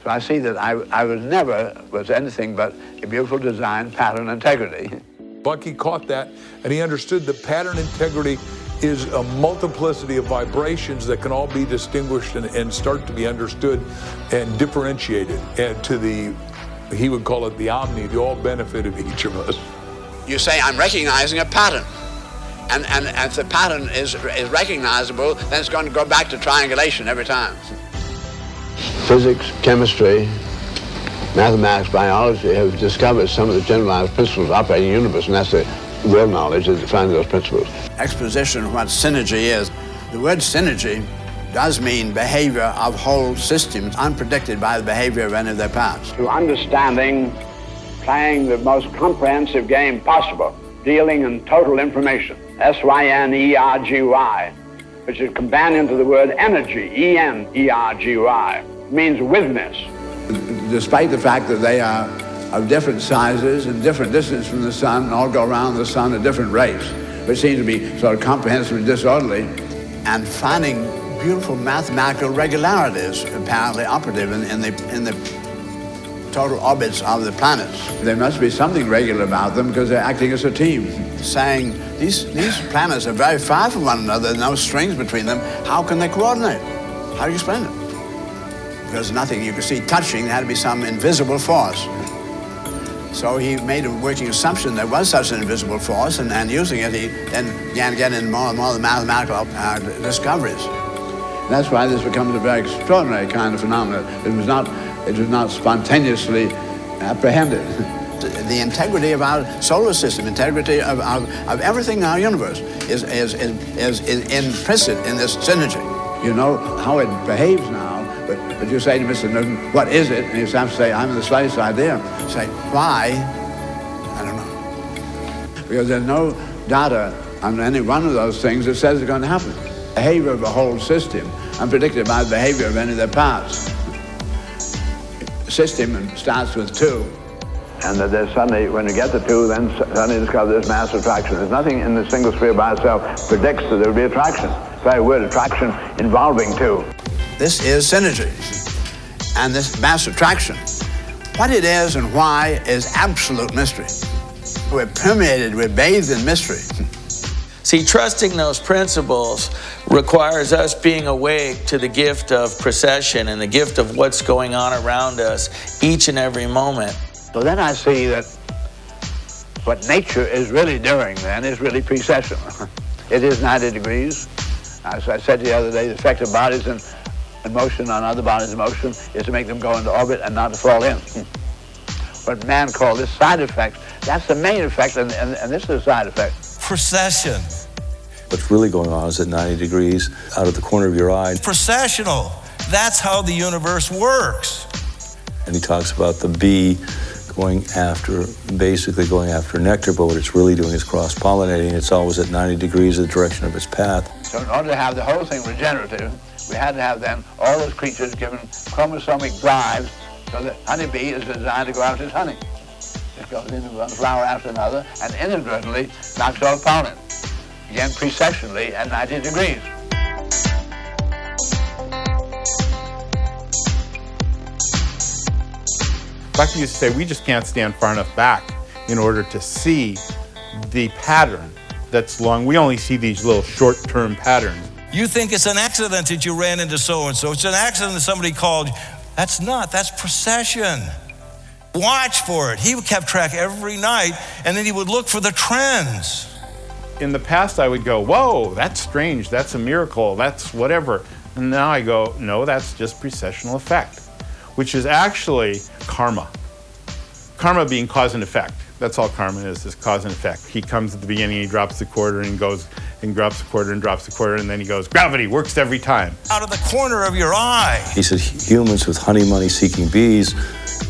Speaker 3: So I see that I was anything but a beautiful design, pattern integrity.
Speaker 10: Bucky caught that, and he understood that pattern integrity is a multiplicity of vibrations that can all be distinguished and start to be understood and differentiated, and to the, he would call it the omni, the all benefit of each of us.
Speaker 3: You say, I'm recognizing a pattern. And if the pattern is recognizable, then it's going to go back to triangulation every time. Physics, chemistry, mathematics, biology have discovered some of the generalized principles operating in the universe, and that's the real knowledge that defines those principles. Exposition of what synergy is. The word synergy does mean behavior of whole systems unpredicted by the behavior of any of their parts.
Speaker 19: To understanding, playing the most comprehensive game possible, dealing in total information, S-Y-N-E-R-G-Y, which is a companion to the word energy, E-N-E-R-G-Y, means withness.
Speaker 3: Despite the fact that they are of different sizes and different distance from the sun, and all go around the sun at different rates, which seem to be sort of comprehensively disorderly, and finding beautiful mathematical regularities apparently operative in the total orbits of the planets. There must be something regular about them because they're acting as a team. Saying these planets are very far from one another, there are no strings between them. How can they coordinate? How do you explain it? Because nothing you could see touching, there had to be some invisible force. So he made a working assumption there was such an invisible force, and using it, he then began to get into more and more of the mathematical discoveries. And that's why this becomes a very extraordinary kind of phenomenon. It was not spontaneously apprehended. The integrity of our solar system, integrity of everything in our universe is implicit in this synergy. You know how it behaves now, but you say to Mr. Newton, what is it? And you have to say, I'm in the slightest idea. You say, why? I don't know. Because there's no data on any one of those things that says it's going to happen. The behavior of a whole system unpredicted by the behavior of any of their parts. The system starts with two.
Speaker 19: And that there's suddenly, when you get to two, then suddenly discover there's mass attraction. There's nothing in the single sphere by itself predicts that there will be attraction. The very word attraction involving two.
Speaker 3: This is synergy. And this mass attraction, what it is and why is absolute mystery. We're permeated, we're bathed in mystery.
Speaker 11: See, trusting those principles requires us being awake to the gift of precession and the gift of what's going on around us each and every moment.
Speaker 3: So then I see that what nature is really doing then is really precession. It is 90 degrees. As I said the other day, the effect of bodies in motion on other bodies in motion is to make them go into orbit and not to fall in. What man called this side effect, that's the main effect, and this is a side effect.
Speaker 21: Precession.
Speaker 9: What's really going on is at 90 degrees out of the corner of your eye.
Speaker 21: Processional. That's how the universe works.
Speaker 9: And he talks about the bee basically going after nectar, but what it's really doing is cross-pollinating. It's always at 90 degrees of the direction of its path.
Speaker 3: So in order to have the whole thing regenerative, we had to have then all those creatures given chromosomic drives so that honeybee is designed to go after its honey. It goes into one flower after another and inadvertently knocks off pollen. Again, precessionally at 90 degrees.
Speaker 6: Bucky used to say, we just can't stand far enough back in order to see the pattern that's long. We only see these little short-term patterns.
Speaker 21: You think it's an accident that you ran into so-and-so. It's an accident that somebody called you. That's not. That's precession. watch for it. He kept track every night, and then he would look for the trends.
Speaker 6: In the past, I would go, whoa, that's strange, that's a miracle, that's whatever. And now I go, no, that's just precessional effect, which is actually karma. Karma being cause and effect. That's all karma is cause and effect. He comes at the beginning, he drops the quarter and goes and drops the quarter and drops the quarter, and then he goes, gravity works every time.
Speaker 21: Out of the corner of your eye.
Speaker 9: He said humans with honey money seeking bees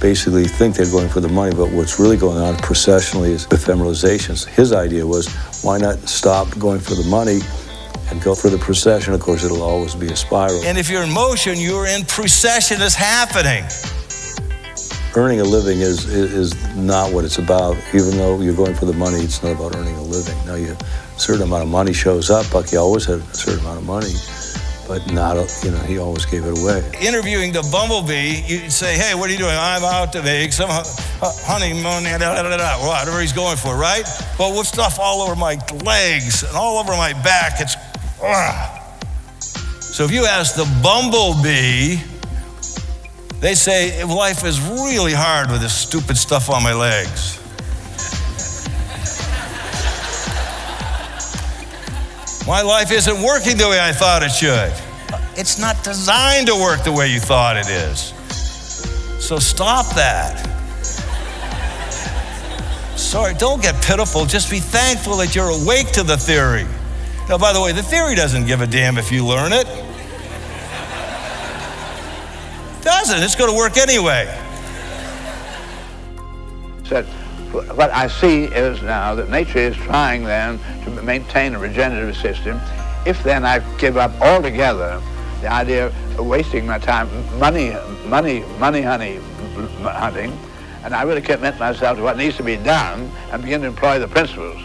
Speaker 9: basically think they're going for the money, but what's really going on processionally is ephemeralizations. His idea was, why not stop going for the money and go for the procession? Of course, it'll always be a spiral.
Speaker 21: And if you're in motion, you're in procession is happening.
Speaker 9: Earning a living is not what it's about. Even though you're going for the money, it's not about earning a living. Now, a certain amount of money shows up. Bucky always had a certain amount of money, but not, he always gave it away.
Speaker 21: Interviewing the bumblebee, you'd say, hey, what are you doing? I'm out to make some honey money, whatever he's going for, right? But with stuff all over my legs and all over my back, it's, So if you ask the bumblebee, they say, life is really hard with this stupid stuff on my legs. My life isn't working the way I thought it should. It's not designed to work the way you thought it is. So stop that. Sorry, don't get pitiful. Just be thankful that you're awake to the theory. Now, by the way, the theory doesn't give a damn if you learn it. Doesn't. It's going to work anyway.
Speaker 3: Said, what I see is now that nature is trying then to maintain a regenerative system. If then I give up altogether the idea of wasting my time money hunting, and I really commit myself to what needs to be done and begin to employ the principles,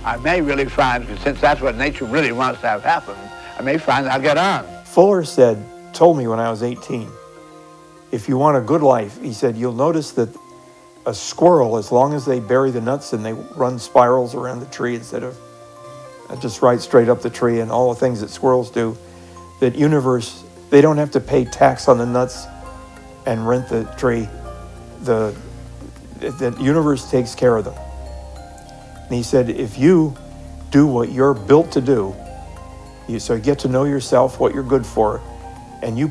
Speaker 3: I may really find, since that's what nature really wants to have happen, I may find I'll get on.
Speaker 7: Fuller told me when I was 18, if you want a good life, he said, you'll notice that a squirrel, as long as they bury the nuts and they run spirals around the tree instead of just right straight up the tree and all the things that squirrels do, that universe, they don't have to pay tax on the nuts and rent the tree. The universe takes care of them. And he said, if you do what you're built to do, so you get to know yourself, what you're good for, and you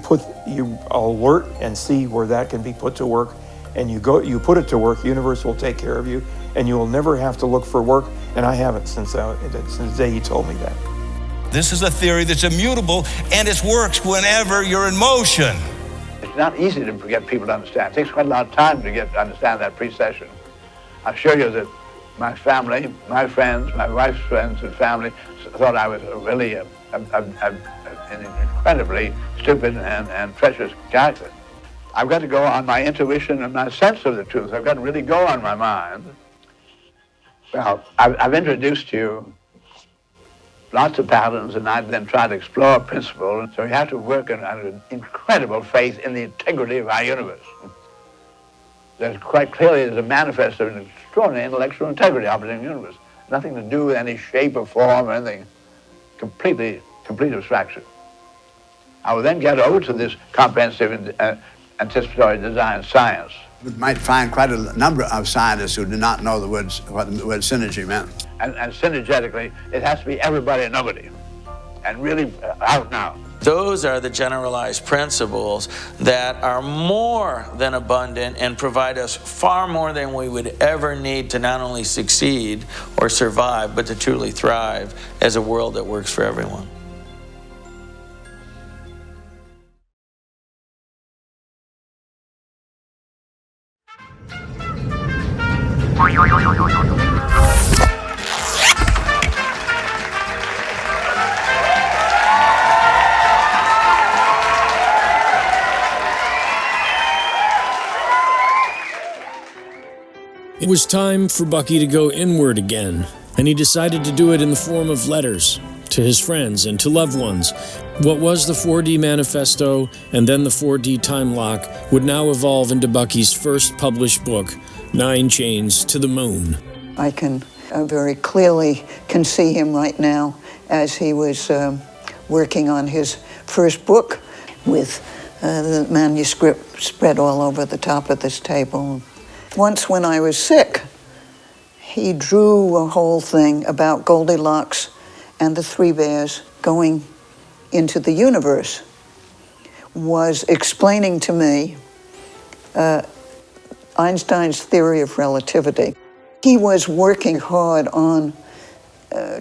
Speaker 7: alert and see where that can be put to work, and you put it to work, the universe will take care of you, and you will never have to look for work. And I haven't since the day he told me that.
Speaker 21: This is a theory that's immutable, and it works whenever you're in motion.
Speaker 3: It's not easy to get people to understand. It takes quite a lot of time to understand that precession. I assure you that my family, my friends, my wife's friends and family thought I was really an incredibly stupid and treacherous character. I've got to go on my intuition and my sense of the truth. I've got to really go on my mind. Well, I've introduced to you lots of patterns, and I then try to explore a principle. So you have to work on an incredible faith in the integrity of our universe. There's quite clearly a manifest of an extraordinary intellectual integrity operating in the universe. Nothing to do with any shape or form or anything. Complete abstraction. I will then get over to this comprehensive anticipatory design science. You might find quite a number of scientists who do not know what the word synergy meant. And synergetically, it has to be everybody and nobody. And really out now.
Speaker 11: Those are the generalized principles that are more than abundant and provide us far more than we would ever need to not only succeed or survive, but to truly thrive as a world that works for everyone.
Speaker 1: It was time for Bucky to go inward again, and he decided to do it in the form of letters to his friends and to loved ones. What was the 4D manifesto and then the 4D time lock would now evolve into Bucky's first published book, 9 Chains to the Moon.
Speaker 12: I can very clearly can see him right now as he was working on his first book with the manuscript spread all over the top of this table. Once when I was sick, he drew a whole thing about Goldilocks and the three bears going into the universe, was explaining to me Einstein's theory of relativity. He was working hard on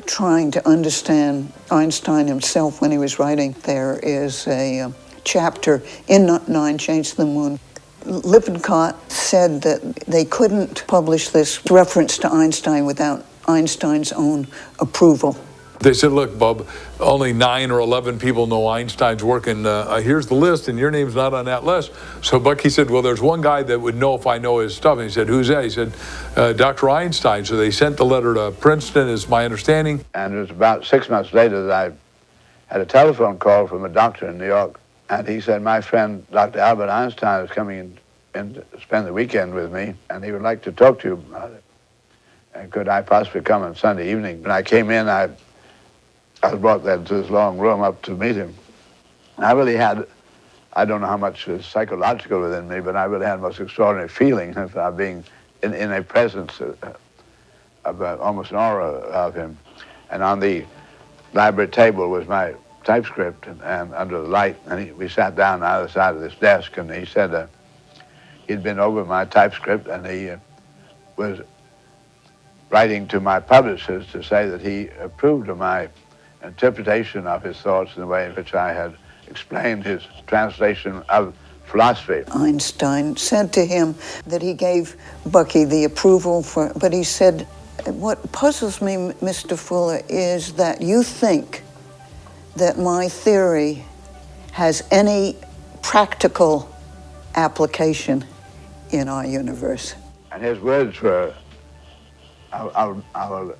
Speaker 12: trying to understand Einstein himself when he was writing. There is a chapter in Nine Chains to the Moon. Lippincott said that they couldn't publish this reference to Einstein without Einstein's own approval.
Speaker 10: They said, look, Bub, only 9 or 11 people know Einstein's work, and here's the list, and your name's not on that list. So Bucky said, well, there's one guy that would know if I know his stuff. And he said, who's that? He said, Dr. Einstein. So they sent the letter to Princeton, is my understanding.
Speaker 3: And it was about 6 months later that I had a telephone call from a doctor in New York. And he said, my friend, Dr. Albert Einstein, is coming in to spend the weekend with me, and he would like to talk to you about it. And could I possibly come on Sunday evening? When I came in, I was brought there to this long room up to meet him. And I really had, I don't know how much is psychological within me, but I really had the most extraordinary feeling of being in a presence of almost an aura of him. And on the library table was my typescript and under the light. And we sat down on the other side of this desk, and he said he'd been over my typescript, and he was writing to my publishers to say that he approved of my interpretation of his thoughts in the way in which I had explained his translation of philosophy.
Speaker 12: Einstein said to him that he gave Bucky the approval for, but he said, what puzzles me, Mr. Fuller, is that you think that my theory has any practical application in our universe.
Speaker 3: And his words were, I'll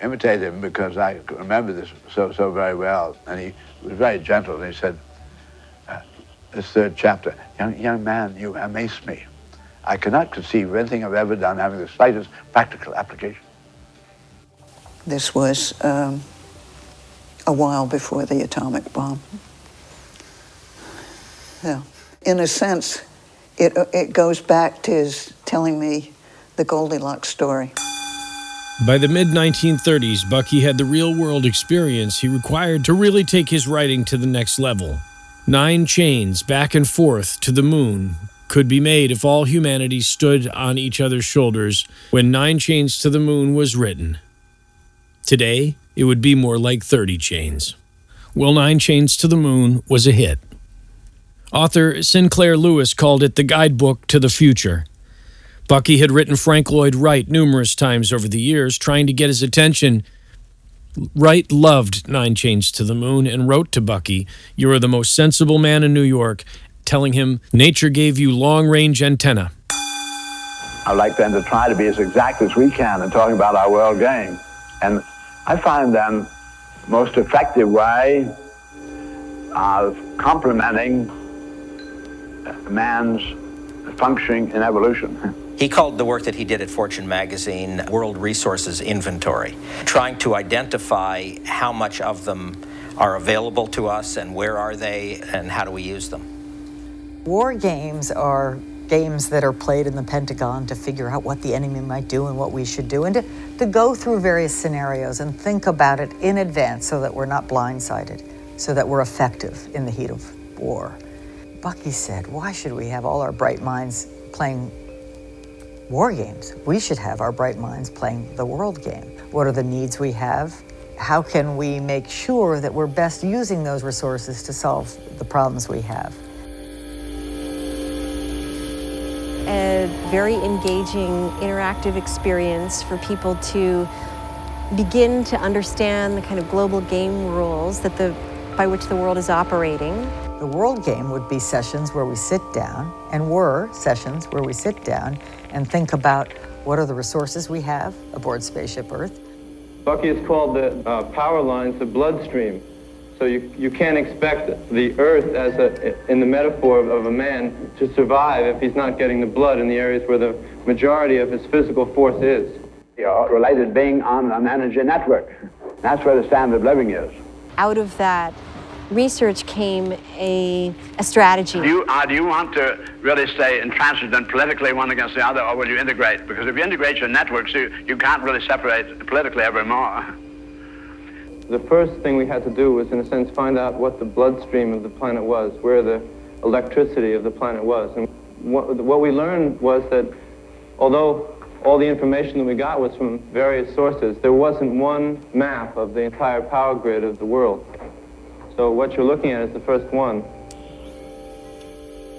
Speaker 3: imitate him because I remember this so very well. And he was very gentle, and he said, this third chapter, young man, you amaze me. I cannot conceive of anything I've ever done having the slightest practical application.
Speaker 12: This was a while before the atomic bomb. Yeah. In a sense, it goes back to his telling me the Goldilocks story.
Speaker 1: By the mid-1930s, Bucky had the real-world experience he required to really take his writing to the next level. 9 chains back and forth to the moon could be made if all humanity stood on each other's shoulders when 9 Chains to the Moon was written. Today, it would be more like 30 chains. Well, 9 Chains to the Moon was a hit. Author Sinclair Lewis called it the guidebook to the future. Bucky had written Frank Lloyd Wright numerous times over the years, trying to get his attention. Wright loved 9 Chains to the Moon and wrote to Bucky, "You are the most sensible man in New York," telling him, "Nature gave you long-range antenna."
Speaker 3: I'd like then to try to be as exact as we can in talking about our world game. And I find then the most effective way of complementing man's functioning in evolution.
Speaker 16: He called the work that he did at Fortune magazine World Resources Inventory, trying to identify how much of them are available to us and where are they and how do we use them.
Speaker 8: War games are games that are played in the Pentagon to figure out what the enemy might do and what we should do, and to go through various scenarios and think about it in advance so that we're not blindsided, so that we're effective in the heat of war. Bucky said, why should we have all our bright minds playing war games? We should have our bright minds playing the world game. What are the needs we have? How can we make sure that we're best using those resources to solve the problems we have?
Speaker 2: A very engaging, interactive experience for people to begin to understand the kind of global game rules that by which the world is operating.
Speaker 8: The world game would be sessions where we sit down, and were sessions where we sit down and think about what are the resources we have aboard Spaceship Earth.
Speaker 22: Bucky has called the power lines the bloodstream. So you can't expect the Earth, in the metaphor of a man, to survive if he's not getting the blood in the areas where the majority of his physical force is.
Speaker 3: You're a related being on an energy network. That's where the standard of living is.
Speaker 2: Out of that research came a strategy.
Speaker 3: Do you want to really stay intransigent politically one against the other, or will you integrate? Because if you integrate your networks, you can't really separate politically evermore.
Speaker 22: The first thing we had to do was, in a sense, find out what the bloodstream of the planet was, where the electricity of the planet was. And what we learned was that although all the information that we got was from various sources, there wasn't one map of the entire power grid of the world. So what you're looking at is the first one.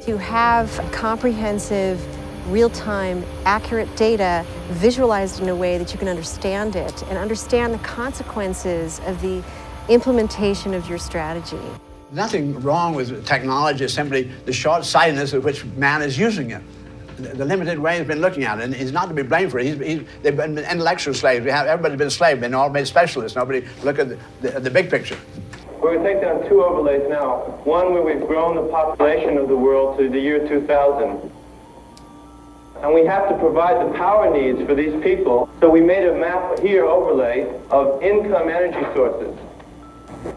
Speaker 2: To have comprehensive, real-time, accurate data visualized in a way that you can understand it and understand the consequences of the implementation of your strategy.
Speaker 3: Nothing wrong with technology, simply the short-sightedness of which man is using it. The limited way he's been looking at it, and he's not to be blamed for it. They've been intellectual slaves. Everybody's been a slave, been all made specialists. Nobody look at the big picture.
Speaker 22: We're going to take down two overlays now. One where we've grown the population of the world to the year 2000. And we have to provide the power needs for these people. So we made a map here, overlay, of income energy sources.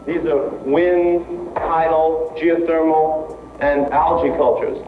Speaker 22: These are wind, tidal, geothermal, and algae cultures.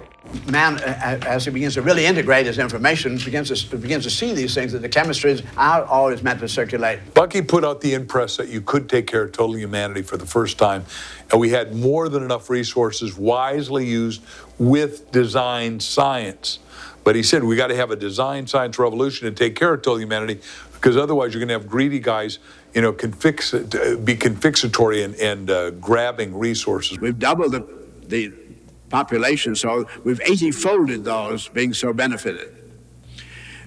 Speaker 3: Man, as he begins to really integrate his information, begins to see these things, that the chemistries are always meant to circulate.
Speaker 10: Bucky put out the impress that you could take care of total humanity for the first time, and we had more than enough resources wisely used with design science. But he said we got to have a design science revolution to take care of total humanity, because otherwise you're going to have greedy guys, be confiscatory and grabbing resources.
Speaker 3: We've doubled the population, so we've 80-folded those being so benefited.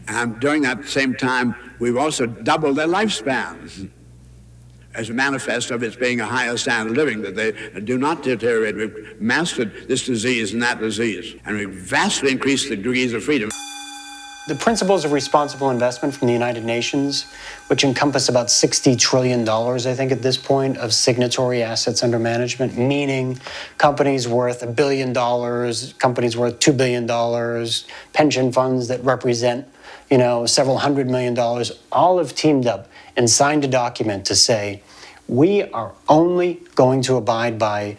Speaker 3: And during that same time, we've also doubled their lifespan as a manifest of its being a higher standard of living, that they do not deteriorate. We've mastered this disease and that disease, and we've vastly increased the degrees of freedom.
Speaker 13: The principles of responsible investment from the United Nations, which encompass about $60 trillion, I think, at this point, of signatory assets under management, meaning companies worth $1 billion, companies worth $2 billion, pension funds that represent, several $100 million, all have teamed up and signed a document to say, we are only going to abide by,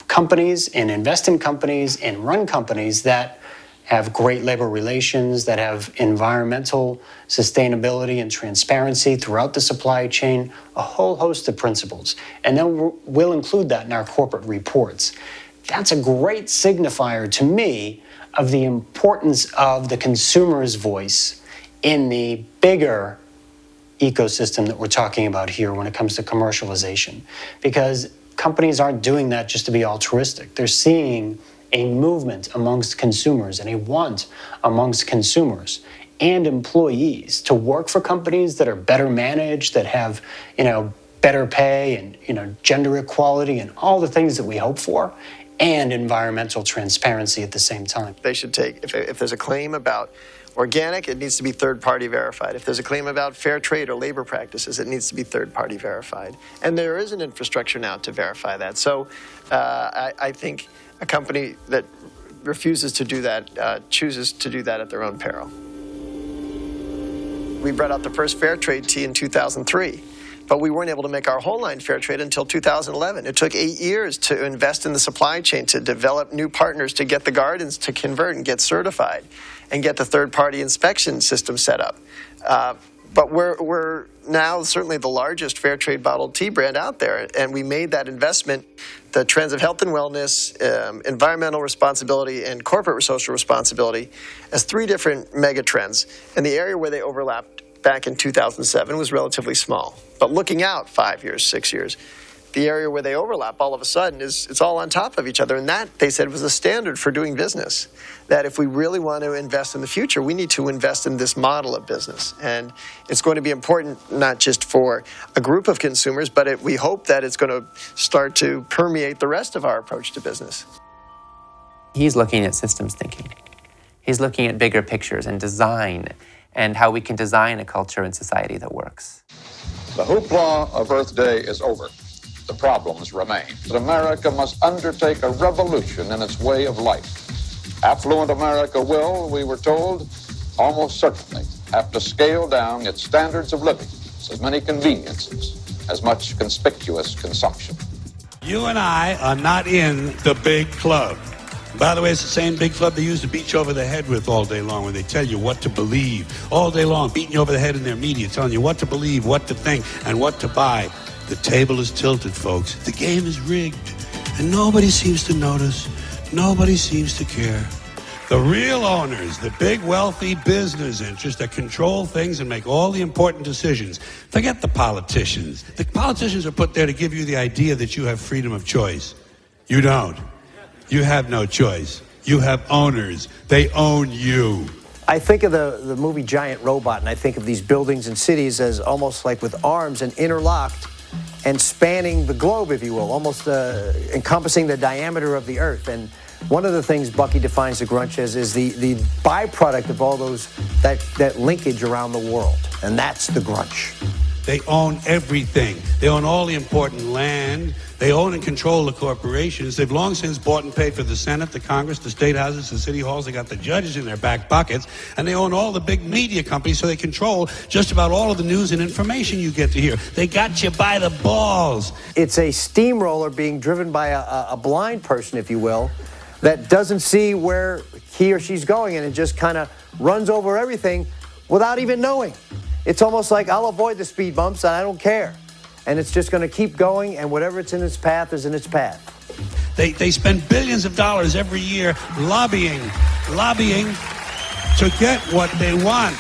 Speaker 13: companies and invest in companies and run companies that have great labor relations, that have environmental sustainability and transparency throughout the supply chain, a whole host of principles. And then we'll include that in our corporate reports. That's a great signifier to me of the importance of the consumer's voice in the bigger ecosystem that we're talking about here when it comes to commercialization. Because companies aren't doing that just to be altruistic. They're seeing a movement amongst consumers and a want amongst consumers and employees to work for companies that are better managed, that have, better pay and, gender equality and all the things that we hope for, and environmental transparency at the same time.
Speaker 14: They should take, if there's a claim about organic, it needs to be third-party verified. If there's a claim about fair trade or labor practices, it needs to be third-party verified. And there is an infrastructure now to verify that. So I think a company that refuses to do that chooses to do that at their own peril. We brought out the first fair trade tea in 2003, but we weren't able to make our whole line fair trade until 2011. It took 8 years to invest in the supply chain, to develop new partners, to get the gardens to convert and get certified, and get the third-party inspection system set up. But we're now certainly the largest fair trade bottled tea brand out there, and we made that investment. The trends of health and wellness, environmental responsibility, and corporate social responsibility as three different mega trends. And the area where they overlapped back in 2007 was relatively small. But looking out 5 years, 6 years, the area where they overlap all of a sudden it's all on top of each other. And that, they said, was a standard for doing business. That if we really want to invest in the future, we need to invest in this model of business. And it's going to be important not just for a group of consumers, but we hope that it's going to start to permeate the rest of our approach to business.
Speaker 23: He's looking at systems thinking. He's looking at bigger pictures and design and how we can design a culture and society that works.
Speaker 24: The hoopla of Earth Day is over. The problems remain. America must undertake a revolution in its way of life. Affluent America will, we were told, almost certainly have to scale down its standards of living, as many conveniences, as much conspicuous consumption.
Speaker 4: You and I are not in the big club. By the way, it's the same big club they used to beat you over the head with all day long when they tell you what to believe. All day long, beating you over the head in their media, telling you what to believe, what to think, and what to buy. The table is tilted, folks. The game is rigged. And nobody seems to notice. Nobody seems to care. The real owners, the big wealthy business interests that control things and make all the important decisions. Forget the politicians. The politicians are put there to give you the idea that you have freedom of choice. You don't. You have no choice. You have owners. They own you.
Speaker 15: I think of the movie Giant Robot, and I think of these buildings and cities as almost like with arms and interlocked and spanning the globe, if you will, almost encompassing the diameter of the earth. And one of the things Bucky defines the grunge as is the byproduct of all those, that linkage around the world, and that's the grunge.
Speaker 4: They own everything. They own all the important land. They own and control the corporations. They've long since bought and paid for the Senate, the Congress, the state houses, the city halls. They got the judges in their back pockets. And they own all the big media companies, so they control just about all of the news and information you get to hear. They got you by the balls.
Speaker 15: It's a steamroller being driven by a blind person, if you will, that doesn't see where he or she's going, and it just kind of runs over everything without even knowing. It's almost like, I'll avoid the speed bumps and I don't care. And it's just going to keep going, and whatever it's in its path is in its path.
Speaker 4: They spend billions of dollars every year lobbying to get what they want.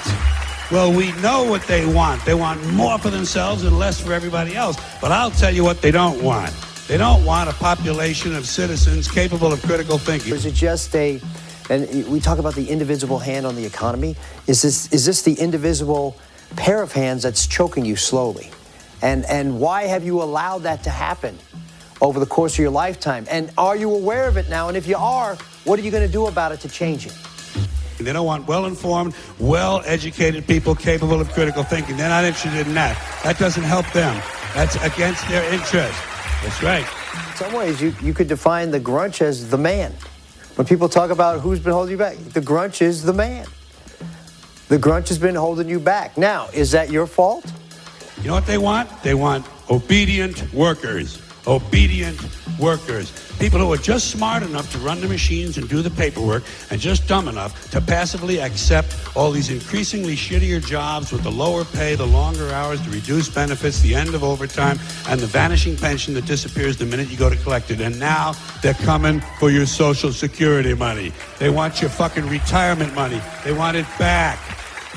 Speaker 4: Well, we know what they want. They want more for themselves and less for everybody else. But I'll tell you what they don't want. They don't want a population of citizens capable of critical thinking.
Speaker 15: Is it just and we talk about the indivisible hand on the economy. Is this the indivisible pair of hands that's choking you slowly? And why have you allowed that to happen over the course of your lifetime? And are you aware of it now? And if you are, what are you going to do about it to change it?
Speaker 4: They don't want well-informed, well-educated people capable of critical thinking. They're not interested in that. That doesn't help them. That's against their interest. That's right.
Speaker 15: In some ways, you could define the grunge as the man. When people talk about who's been holding you back, the grunge is the man. The grunge has been holding you back. Now, is that your fault?
Speaker 4: You know what they want? They want obedient workers. Obedient workers. People who are just smart enough to run the machines and do the paperwork, and just dumb enough to passively accept all these increasingly shittier jobs with the lower pay, the longer hours, the reduced benefits, the end of overtime, and the vanishing pension that disappears the minute you go to collect it. And now they're coming for your Social Security money. They want your fucking retirement money. They want it back,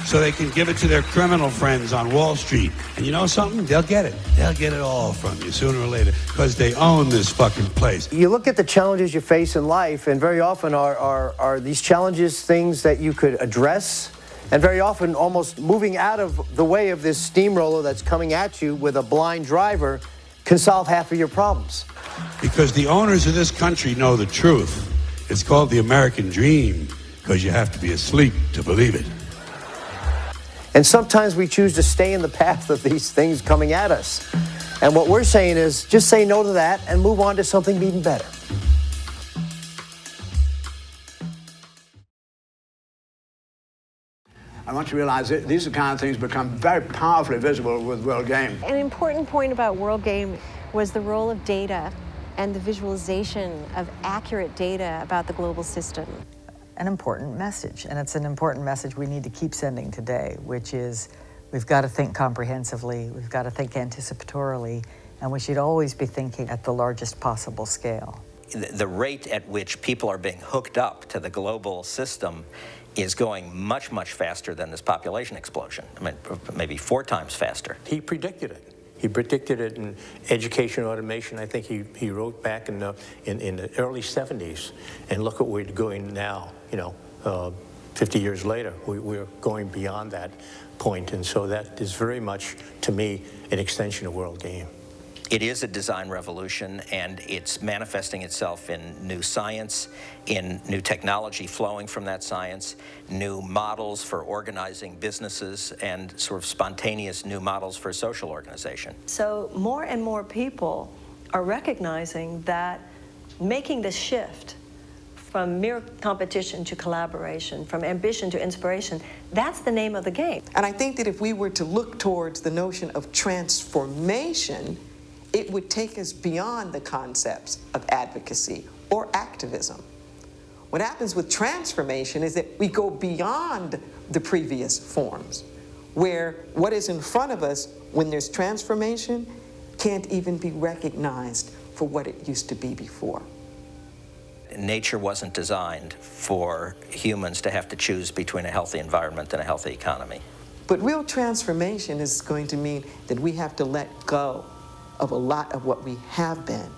Speaker 4: so they can give it to their criminal friends on Wall Street. And you know something? They'll get it. They'll get it all from you sooner or later, because they own this fucking place.
Speaker 15: You look at the challenges you face in life, and very often are these challenges things that you could address, and very often almost moving out of the way of this steamroller that's coming at you with a blind driver can solve half of your problems.
Speaker 4: Because the owners of this country know the truth. It's called the American dream, because you have to be asleep to believe it.
Speaker 15: And sometimes we choose to stay in the path of these things coming at us. And what we're saying is just say no to that and move on to something even better.
Speaker 3: I want you to realize that these are the kind of things become very powerfully visible with World Game.
Speaker 2: An important point about World Game was the role of data and the visualization of accurate data about the global system.
Speaker 8: An important message, and it's an important message we need to keep sending today, which is we've got to think comprehensively, we've got to think anticipatorily, and we should always be thinking at the largest possible scale.
Speaker 16: The rate at which people are being hooked up to the global system is going much, much faster than this population explosion. I mean, maybe 4 times faster.
Speaker 5: He predicted it. He predicted it in education automation. I think he wrote back in the early 70s. And look at where we're going now, 50 years later. We're going beyond that point. And so that is very much, to me, an extension of World Game.
Speaker 16: It is a design revolution, and it's manifesting itself in new science, in new technology flowing from that science, new models for organizing businesses, and sort of spontaneous new models for social organization.
Speaker 17: So more and more people are recognizing that making the shift from mere competition to collaboration, from ambition to inspiration, that's the name of the game.
Speaker 20: And I think that if we were to look towards the notion of transformation, it would take us beyond the concepts of advocacy or activism. What happens with transformation is that we go beyond the previous forms, where what is in front of us when there's transformation can't even be recognized for what it used to be before.
Speaker 16: Nature wasn't designed for humans to have to choose between a healthy environment and a healthy economy.
Speaker 20: But real transformation is going to mean that we have to let go of a lot of what we have been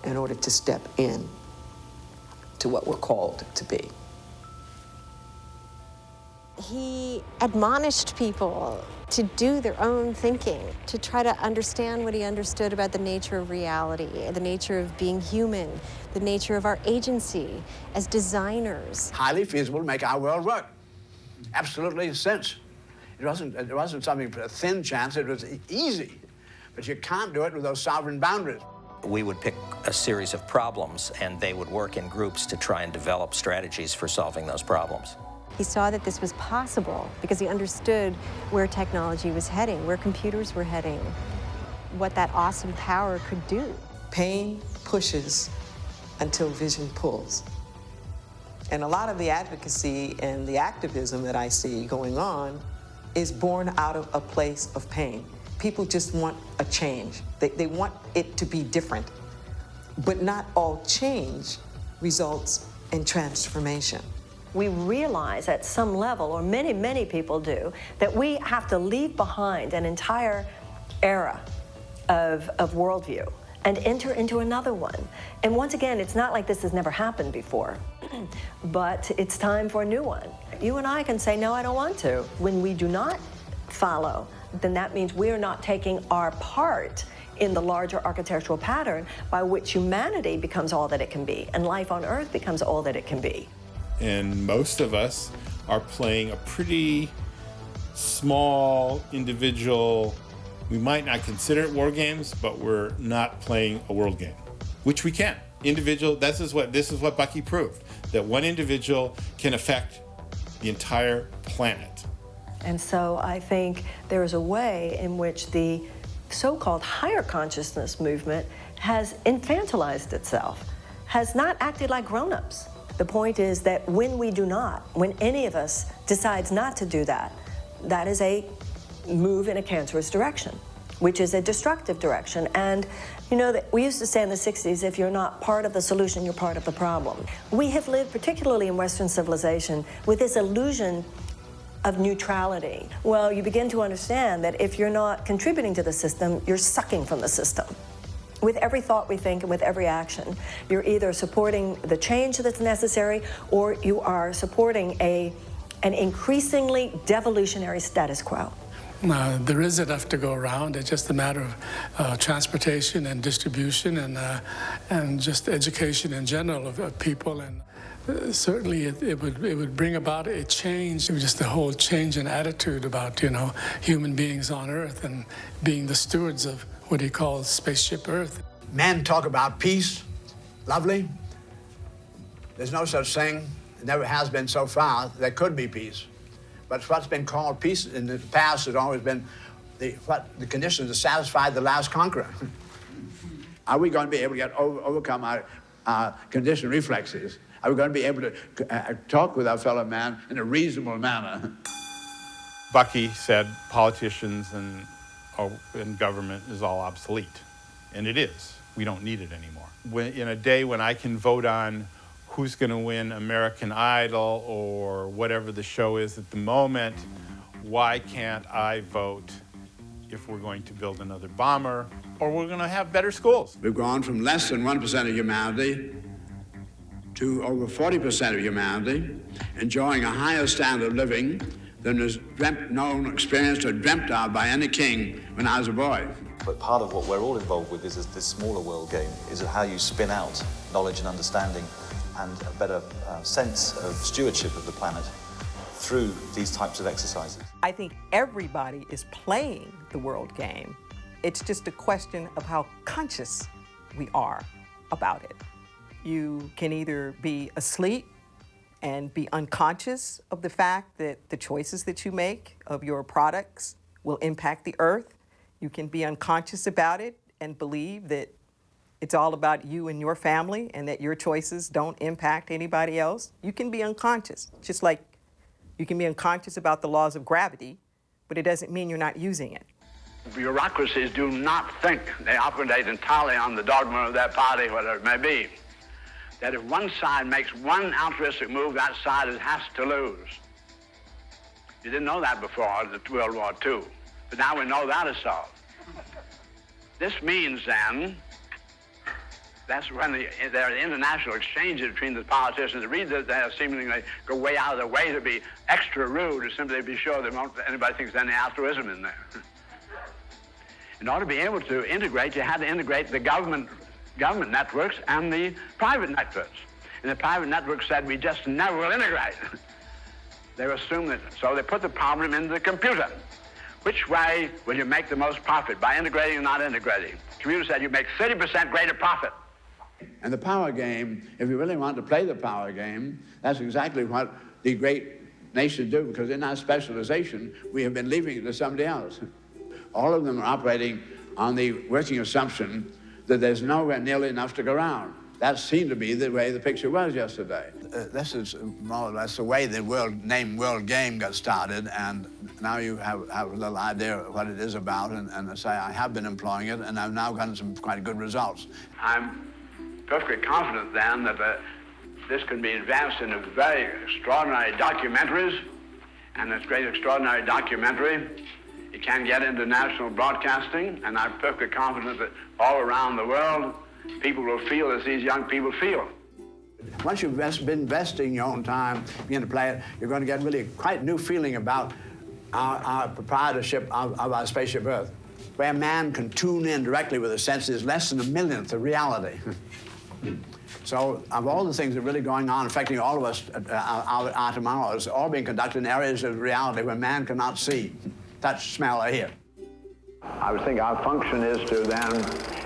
Speaker 20: in order to step in to what we're called to be.
Speaker 2: He admonished people to do their own thinking, to try to understand what he understood about the nature of reality, the nature of being human, the nature of our agency as designers.
Speaker 3: Highly feasible to make our world work. Absolutely a sense. It wasn't something for a thin chance, it was easy. But you can't do it with those sovereign boundaries.
Speaker 16: We would pick a series of problems, and they would work in groups to try and develop strategies for solving those problems.
Speaker 2: He saw that this was possible because he understood where technology was heading, where computers were heading, what that awesome power could do.
Speaker 20: Pain pushes until vision pulls. And a lot of the advocacy and the activism that I see going on is born out of a place of pain. People just want a change. They want it to be different. But not all change results in transformation.
Speaker 17: We realize at some level, or many, many people do, that we have to leave behind an entire era of worldview and enter into another one. And once again, it's not like this has never happened before, but it's time for a new one. You and I can say, no, I don't want to. When we do not follow, then that means we're not taking our part in the larger architectural pattern by which humanity becomes all that it can be, and life on Earth becomes all that it can be.
Speaker 6: And most of us are playing a pretty small, individual, we might not consider it war games, but we're not playing a world game, which we can. Individual, this is what Bucky proved, that one individual can affect the entire planet.
Speaker 17: And so I think there is a way in which the so-called higher consciousness movement has infantilized itself, has not acted like grown-ups. The point is that when any of us decides not to do that, that is a move in a cancerous direction, which is a destructive direction. And you know that we used to say in the 60s, if you're not part of the solution, you're part of the problem. We have lived, particularly in Western civilization, with this illusion of neutrality. Well, you begin to understand that if you're not contributing to the system, you're sucking from the system. With every thought we think and with every action, you're either supporting the change that's necessary or you are supporting an increasingly devolutionary status quo.
Speaker 9: There is enough to go around. It's just a matter of transportation and distribution and just education in general of people. And certainly it would bring about a change, just a whole change in attitude about, human beings on Earth and being the stewards of what he calls Spaceship Earth.
Speaker 3: Men talk about peace, lovely. There's no such thing, it never has been so far. There could be peace. But what's been called peace in the past has always been the conditions to satisfy the last conqueror. Are we going to be able to overcome our conditioned reflexes? Are we going to be able to talk with our fellow man in a reasonable manner?
Speaker 6: Bucky said politicians and government is all obsolete, and it is. We don't need it anymore. In a day when I can vote on who's going to win American Idol or whatever the show is at the moment, why can't I vote if we're going to build another bomber or we're going to have better schools?
Speaker 3: We've gone from less than 1% of humanity to over 40% of humanity, enjoying a higher standard of living than was known, experienced, or dreamt of by any king when I was a boy.
Speaker 18: But part of what we're all involved with is this smaller world game, is how you spin out knowledge and understanding and a better sense of stewardship of the planet through these types of exercises.
Speaker 20: I think everybody is playing the world game. It's just a question of how conscious we are about it. You can either be asleep and be unconscious of the fact that the choices that you make of your products will impact the earth. You can be unconscious about it
Speaker 7: and believe that it's all about you and your family and that your choices don't impact anybody else, you can be unconscious. Just like you can be unconscious about the laws of gravity, but it doesn't mean you're not using it.
Speaker 3: Bureaucracies do not think they operate entirely on the dogma of their party, whatever it may be. That if one side makes one altruistic move, that side has to lose. You didn't know that before World War II, but now we know that is so. This means then, that's when there are international exchanges between the politicians. Read that they seemingly go way out of their way to be extra rude, to simply be sure that anybody thinks there's any altruism in there. In order to be able to integrate, you had to integrate the government networks and the private networks. And the private networks said, we just never will integrate. They assumed that, so they put the problem into the computer. Which way will you make the most profit, by integrating or not integrating? The computer said you make 30% greater profit. And the power game, if you really want to play the power game, that's exactly what the great nations do, because in our specialization, we have been leaving it to somebody else. All of them are operating on the working assumption that there's nowhere nearly enough to go around. That seemed to be the way the picture was yesterday. This is more or less the way the world game got started, and now you have a little idea of what it is about, and say, I have been employing it, and I've now gotten some quite good results. I'm perfectly confident then that this can be advanced into very extraordinary documentaries, and this great extraordinary documentary, it can get into national broadcasting, and I'm perfectly confident that all around the world, people will feel as these young people feel. Once you've been investing your own time, begin to play it, you're going to get really quite new feeling about our proprietorship of our spaceship Earth, where man can tune in directly with a sense is less than a millionth of reality. So of all the things that are really going on, affecting all of us, our tomorrows, all being conducted in areas of reality where man cannot see, touch, smell, or hear. I would think our function is to then,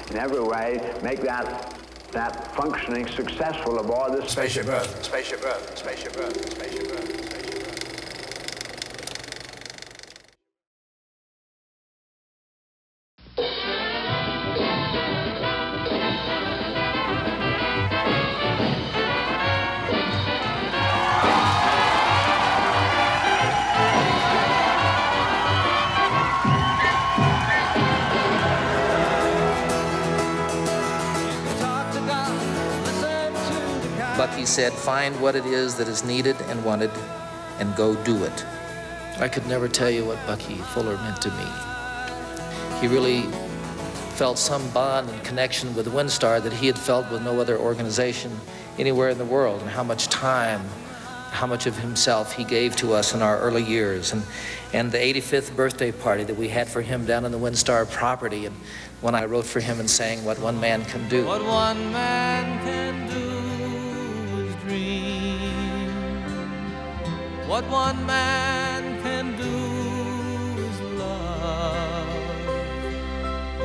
Speaker 3: in every way, make that functioning successful aboard this spaceship Earth, spaceship Earth, spaceship Earth, spaceship Earth, spaceship Earth.
Speaker 11: Bucky said, find what it is that is needed and wanted, and go do it. I could never tell you what Bucky Fuller meant to me. He really felt some bond and connection with WinStar that he had felt with no other organization anywhere in the world, and how much time, how much of himself he gave to us in our early years. And the 85th birthday party that we had for him down on the WinStar property, and when I wrote for him and sang What One Man Can Do.
Speaker 19: What one man can do is dream. What one man can do is love.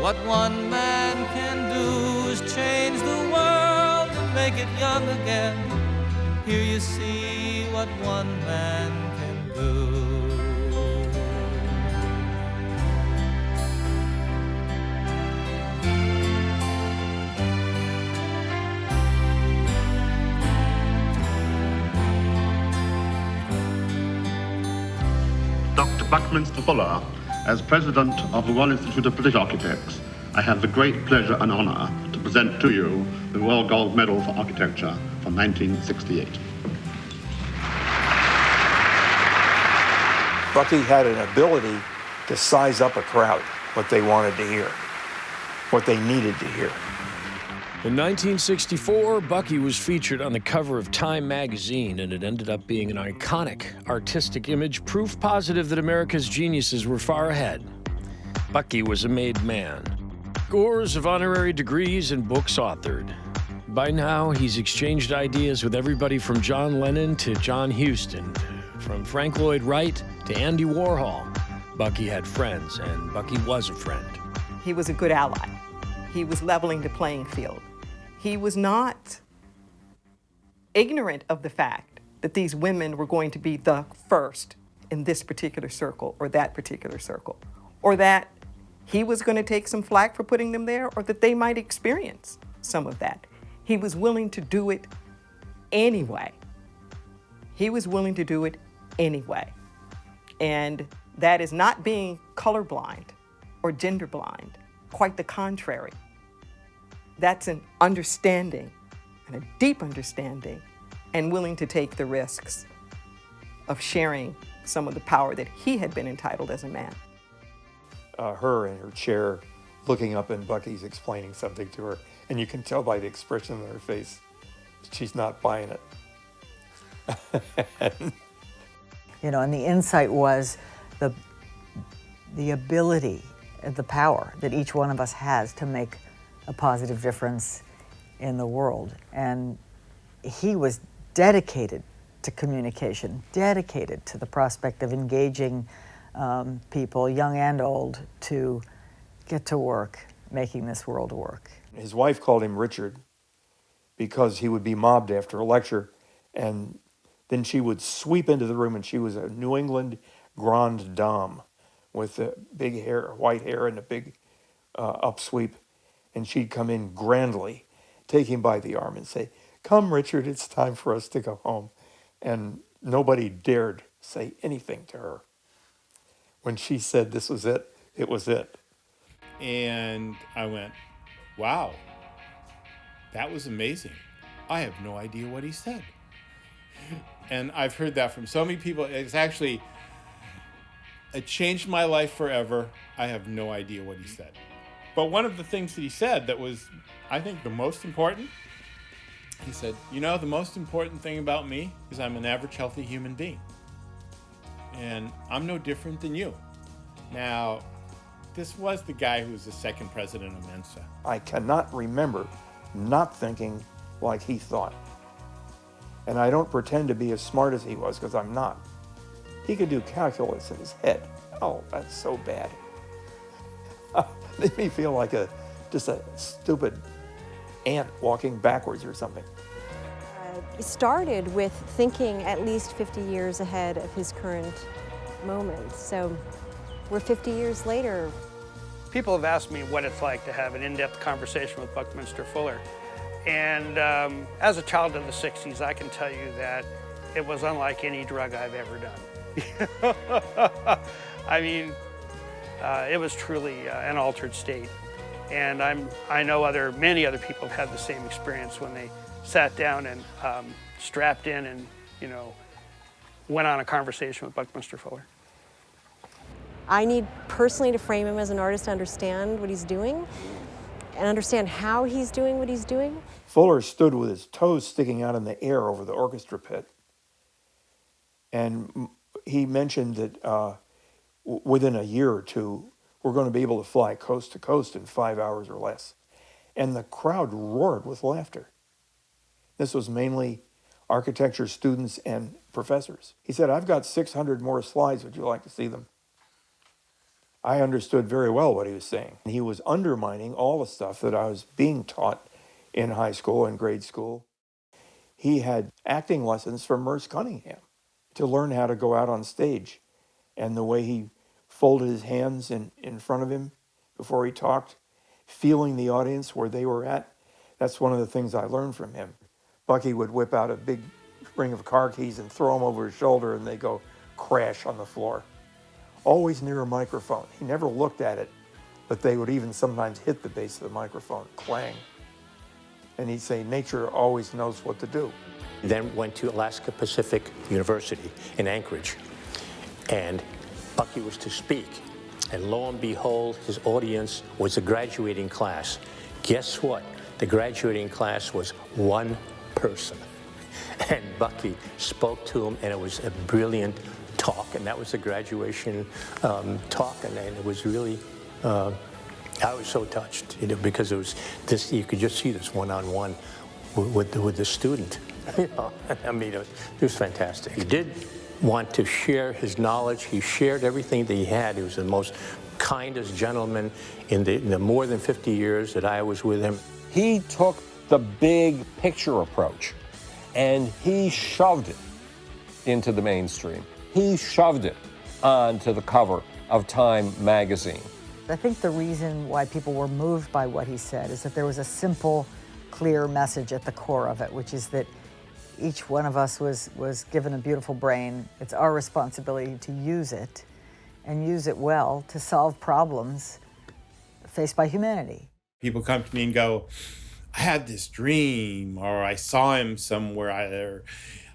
Speaker 19: What one man can do is change the world and make it young again. Here you see what one man can do.
Speaker 21: Dr. Buckminster Fuller, as President of the Royal Institute of British Architects, I have the great pleasure and honor to present to you the Royal Gold Medal for Architecture from 1968.
Speaker 25: Bucky had an ability to size up a crowd, what they wanted to hear, what they needed to hear.
Speaker 1: In 1964, Bucky was featured on the cover of Time magazine, and it ended up being an iconic artistic image, proof positive that America's geniuses were far ahead. Bucky was a made man. Scores of honorary degrees and books authored. By now, he's exchanged ideas with everybody from John Lennon to John Huston, from Frank Lloyd Wright to Andy Warhol. Bucky had friends, and Bucky was a friend.
Speaker 7: He was a good ally. He was leveling the playing field. He was not ignorant of the fact that these women were going to be the first in this particular circle or that particular circle, or that he was going to take some flack for putting them there or that they might experience some of that. He was willing to do it anyway. He was willing to do it anyway. And that is not being colorblind or gender blind. Quite the contrary. That's an understanding, and a deep understanding, and willing to take the risks of sharing some of the power that he had been entitled as a man.
Speaker 25: Her in her chair looking up, and Bucky's explaining something to her, and you can tell by the expression on her face she's not buying it.
Speaker 8: You know, and the insight was the ability, the power that each one of us has to make a positive difference in the world. And he was dedicated to communication, dedicated to the prospect of engaging people, young and old, to get to work, making this world work.
Speaker 25: His wife called him Richard because he would be mobbed after a lecture, and then she would sweep into the room, and she was a New England grande dame with big hair, white hair, and a big upsweep, and she'd come in grandly, take him by the arm and say, "Come, Richard, it's time for us to go home." And nobody dared say anything to her. When she said this was it, it was it.
Speaker 6: And I went, wow, that was amazing. I have no idea what he said. And I've heard that from so many people. It changed my life forever. I have no idea what he said. But one of the things that he said that was, I think, the most important, he said, you know, the most important thing about me is I'm an average healthy human being. And I'm no different than you. Now, this was the guy who was the second president of Mensa.
Speaker 25: I cannot remember not thinking like he thought. And I don't pretend to be as smart as he was, because I'm not. He could do calculus in his head. Oh, that's so bad. Made me feel like just a stupid ant walking backwards or something.
Speaker 2: He started with thinking at least 50 years ahead of his current moment. So we're 50 years later.
Speaker 10: People have asked me what it's like to have an in-depth conversation with Buckminster Fuller. And as a child of the 60s, I can tell you that it was unlike any drug I've ever done. I mean, it was truly an altered state. And I know many other people have had the same experience when they sat down and strapped in and, you know, went on a conversation with Buckminster Fuller.
Speaker 2: I need personally to frame him as an artist to understand what he's doing and understand how he's doing what he's doing.
Speaker 25: Fuller stood with his toes sticking out in the air over the orchestra pit. And he mentioned that within a year or two, we're going to be able to fly coast to coast in 5 hours or less. And the crowd roared with laughter. This was mainly architecture students and professors. He said, "I've got 600 more slides. Would you like to see them?" I understood very well what he was saying. He was undermining all the stuff that I was being taught in high school and grade school. He had acting lessons from Merce Cunningham to learn how to go out on stage. And the way he folded his hands in front of him before he talked, feeling the audience where they were at, that's one of the things I learned from him. Bucky would whip out a big ring of car keys and throw them over his shoulder, and they go crash on the floor. Always near a microphone. He never looked at it, but they would even sometimes hit the base of the microphone, clang. And he'd say, nature always knows what to do.
Speaker 5: Then went to Alaska Pacific University in Anchorage, and Bucky was to speak. And lo and behold, his audience was a graduating class. Guess what? The graduating class was one person. And Bucky spoke to him, and it was a brilliant talk, and that was the graduation talk, and it was really, I was so touched, you know, because it was this, you could just see this one-on-one with the student, you know. I mean, it was fantastic. He did want to share his knowledge. He shared everything that he had. He was the most kindest gentleman in the more than 50 years that I was with him.
Speaker 12: He took the big picture approach, and he shoved it into the mainstream. He shoved it onto the cover of Time magazine.
Speaker 8: I think the reason why people were moved by what he said is that there was a simple, clear message at the core of it, which is that each one of us was given a beautiful brain. It's our responsibility to use it, and use it well to solve problems faced by humanity.
Speaker 13: People come to me and go, I had this dream, or I saw him somewhere,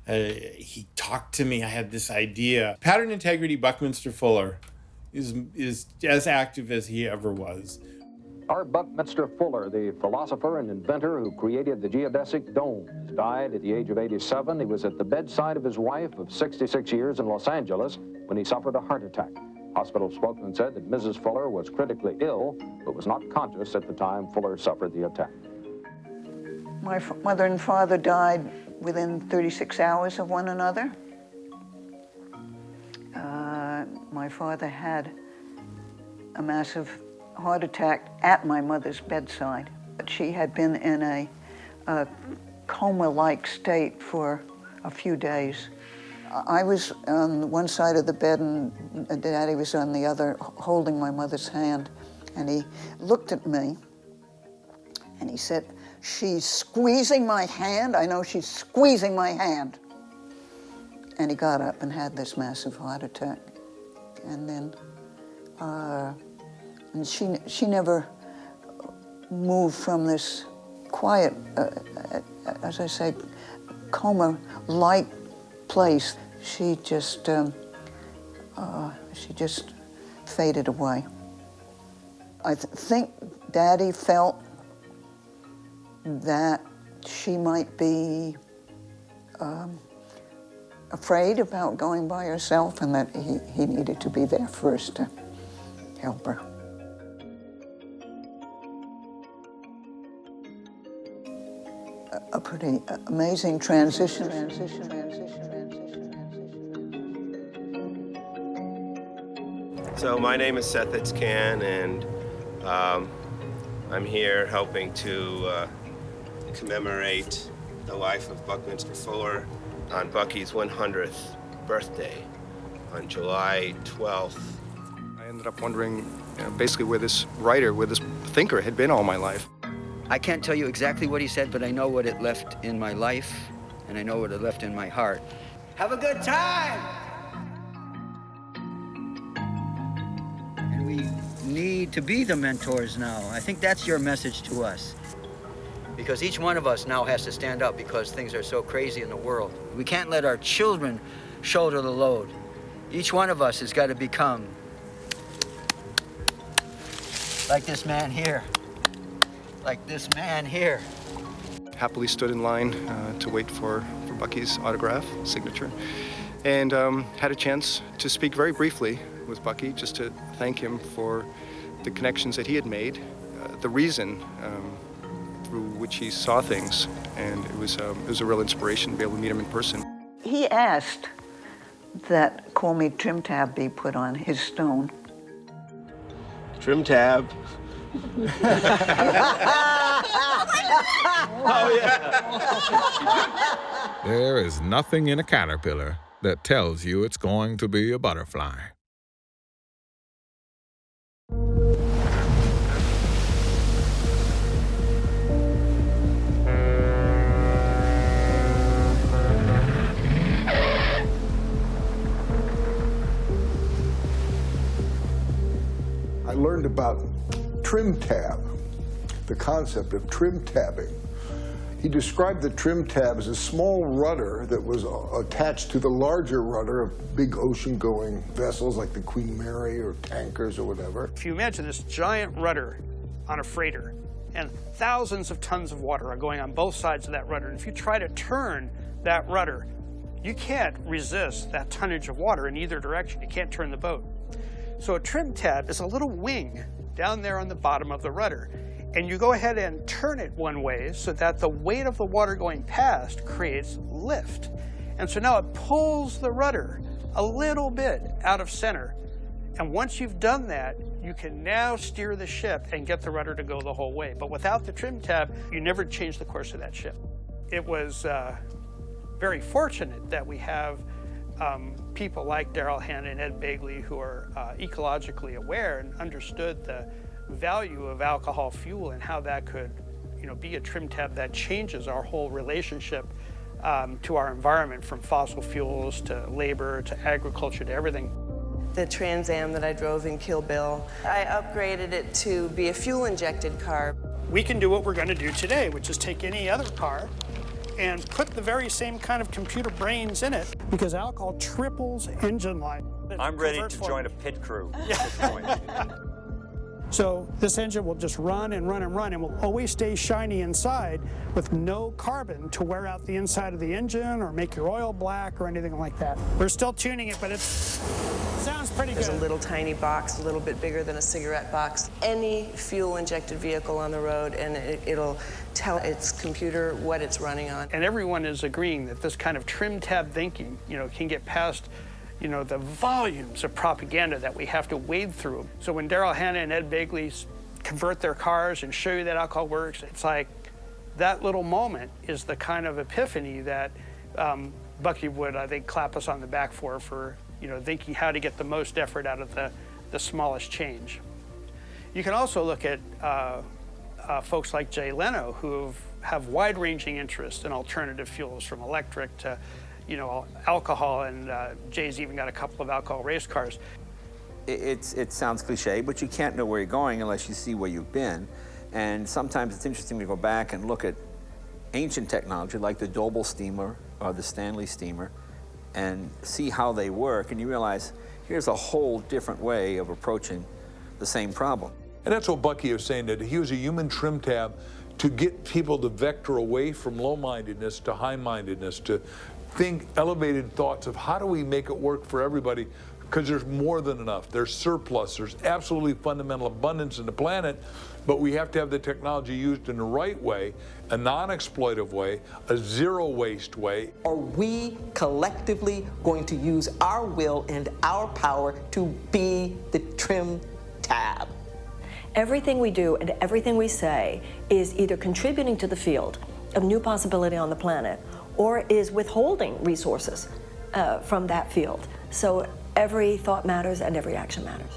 Speaker 13: he talked to me, I had this idea. Pattern integrity Buckminster Fuller is as active as he ever was.
Speaker 14: Our Buckminster Fuller, the philosopher and inventor who created the geodesic dome, died at the age of 87. He was at the bedside of his wife of 66 years in Los Angeles when he suffered a heart attack. Hospital spokesman said that Mrs. Fuller was critically ill, but was not conscious at the time Fuller suffered the attack.
Speaker 22: My mother and father died within 36 hours of one another. My father had a massive heart attack at my mother's bedside. But she had been in a coma-like state for a few days. I was on one side of the bed and Daddy was on the other, holding my mother's hand. And he looked at me and he said, "She's squeezing my hand. I know she's squeezing my hand." And he got up and had this massive heart attack. And then, and she never moved from this quiet, as I say, coma-like place. She just faded away. I think Daddy felt that she might be afraid about going by herself, and that he needed to be there first to help her. A pretty amazing transition.
Speaker 23: So my name is Seth Itzcan, and I'm here helping to commemorate the life of Buckminster Fuller on Bucky's 100th birthday on July 12th.
Speaker 24: I ended up wondering, basically where this writer, where this thinker had been all my life.
Speaker 26: I can't tell you exactly what he said, but I know what it left in my life, and I know what it left in my heart. Have a good time! And we need to be the mentors now. I think that's your message to us. Because each one of us now has to stand up because things are so crazy in the world. We can't let our children shoulder the load. Each one of us has got to become like this man here. Like this man here.
Speaker 24: Happily stood in line to wait for Bucky's autograph, signature, and had a chance to speak very briefly with Bucky, just to thank him for the connections that he had made, the reason through which he saw things, and it was a real inspiration to be able to meet him in person.
Speaker 22: He asked that "Call Me Trimtab" be put on his stone.
Speaker 23: Trimtab.
Speaker 27: Oh, yeah. There is nothing in a caterpillar that tells you it's going to be a butterfly.
Speaker 28: I learned about Trimtab, the concept of trim-tabbing. He described the Trimtab as a small rudder that was attached to the larger rudder of big ocean-going vessels like the Queen Mary or tankers or whatever.
Speaker 10: If you imagine this giant rudder on a freighter, and thousands of tons of water are going on both sides of that rudder, and if you try to turn that rudder, you can't resist that tonnage of water in either direction. You can't turn the boat. So a Trimtab is a little wing down there on the bottom of the rudder. And you go ahead and turn it one way so that the weight of the water going past creates lift. And so now it pulls the rudder a little bit out of center. And once you've done that, you can now steer the ship and get the rudder to go the whole way. But without the Trimtab, you never change the course of that ship. It was very fortunate that we have people like Daryl Hannah and Ed Begley, who are ecologically aware and understood the value of alcohol fuel and how that could, be a trim tab that changes our whole relationship to our environment, from fossil fuels to labor to agriculture to everything.
Speaker 3: The Trans Am that I drove in Kill Bill, I upgraded it to be a fuel-injected car.
Speaker 10: We can do what we're going to do today, which is take any other car and put the very same kind of computer brains in it, because alcohol triples engine life.
Speaker 4: I'm ready to join a pit crew at this point.
Speaker 10: So this engine will just run and run and run, and will always stay shiny inside with no carbon to wear out the inside of the engine or make your oil black or anything like that. We're still tuning it, but it sounds pretty good.
Speaker 3: There's a little tiny box, a little bit bigger than a cigarette box. Any fuel-injected vehicle on the road, and it'll tell its computer what it's running on.
Speaker 10: And everyone is agreeing that this kind of trim tab thinking, can get past the volumes of propaganda that we have to wade through. So when Daryl Hannah and Ed Begley convert their cars and show you that alcohol works, it's like that little moment is the kind of epiphany that Bucky would, I think, clap us on the back for thinking how to get the most effort out of the smallest change. You can also look at folks like Jay Leno, who have wide-ranging interests in alternative fuels, from electric to alcohol, and Jay's even got a couple of alcohol race cars.
Speaker 9: It sounds cliche, but you can't know where you're going unless you see where you've been. And sometimes it's interesting to go back and look at ancient technology like the Doble steamer or the Stanley steamer and see how they work, and you realize here's a whole different way of approaching the same problem.
Speaker 15: And that's what Bucky was saying, that he was a human trim tab to get people to vector away from low-mindedness to high-mindedness, to think elevated thoughts of how do we make it work for everybody, because there's more than enough. There's surplus. There's absolutely fundamental abundance in the planet, but we have to have the technology used in the right way, a non-exploitive way, a zero-waste way.
Speaker 7: Are we collectively going to use our will and our power to be the trim tab?
Speaker 16: Everything we do and everything we say is either contributing to the field of new possibility on the planet, or is withholding resources from that field. So every thought matters and every action matters.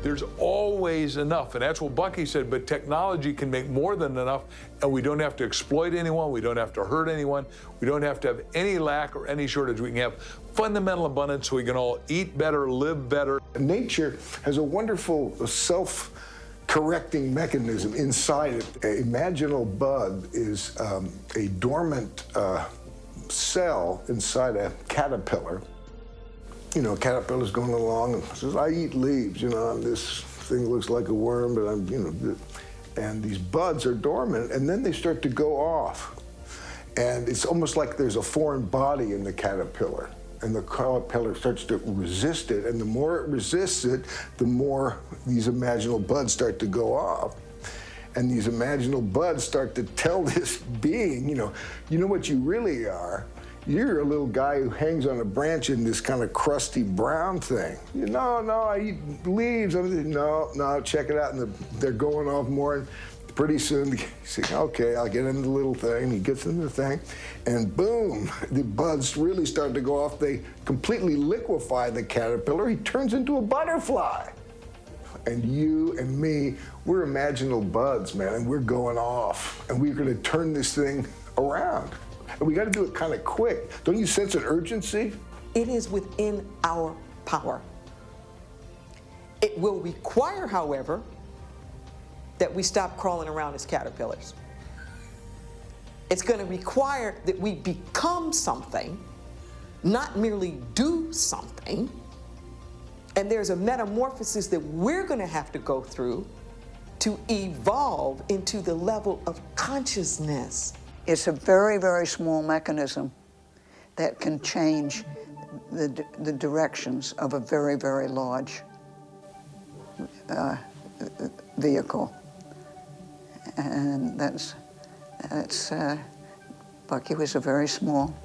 Speaker 15: There's always enough, and that's what Bucky said, but technology can make more than enough, and we don't have to exploit anyone, we don't have to hurt anyone, we don't have to have any lack or any shortage. We can have fundamental abundance so we can all eat better, live better.
Speaker 28: Nature has a wonderful self-correcting mechanism inside it. A imaginal bud is a dormant cell inside a caterpillar. A caterpillar's going along and says, I eat leaves, and this thing looks like a worm, but and these buds are dormant, and then they start to go off. And it's almost like there's a foreign body in the caterpillar, and the caterpillar starts to resist it, and the more it resists it, the more these imaginal buds start to go off. And these imaginal buds start to tell this being, you know what you really are? You're a little guy who hangs on a branch in this kind of crusty brown thing. No, I eat leaves. No, check it out. And they're going off more. And pretty soon, you say, okay, I'll get into the little thing. He gets into the thing. And boom, the buds really start to go off. They completely liquefy the caterpillar. He turns into a butterfly. And you and me, we're imaginal buds, man. And we're going off. And we're going to turn this thing around. And we got to do it kind of quick. Don't you sense an urgency?
Speaker 7: It is within our power. It will require, however, that we stop crawling around as caterpillars. It's going to require that we become something, not merely do something. And there's a metamorphosis that we're going to have to go through to evolve into the level of consciousness.
Speaker 22: It's a very, very small mechanism that can change the directions of a very, very large vehicle. And that's Bucky was a very small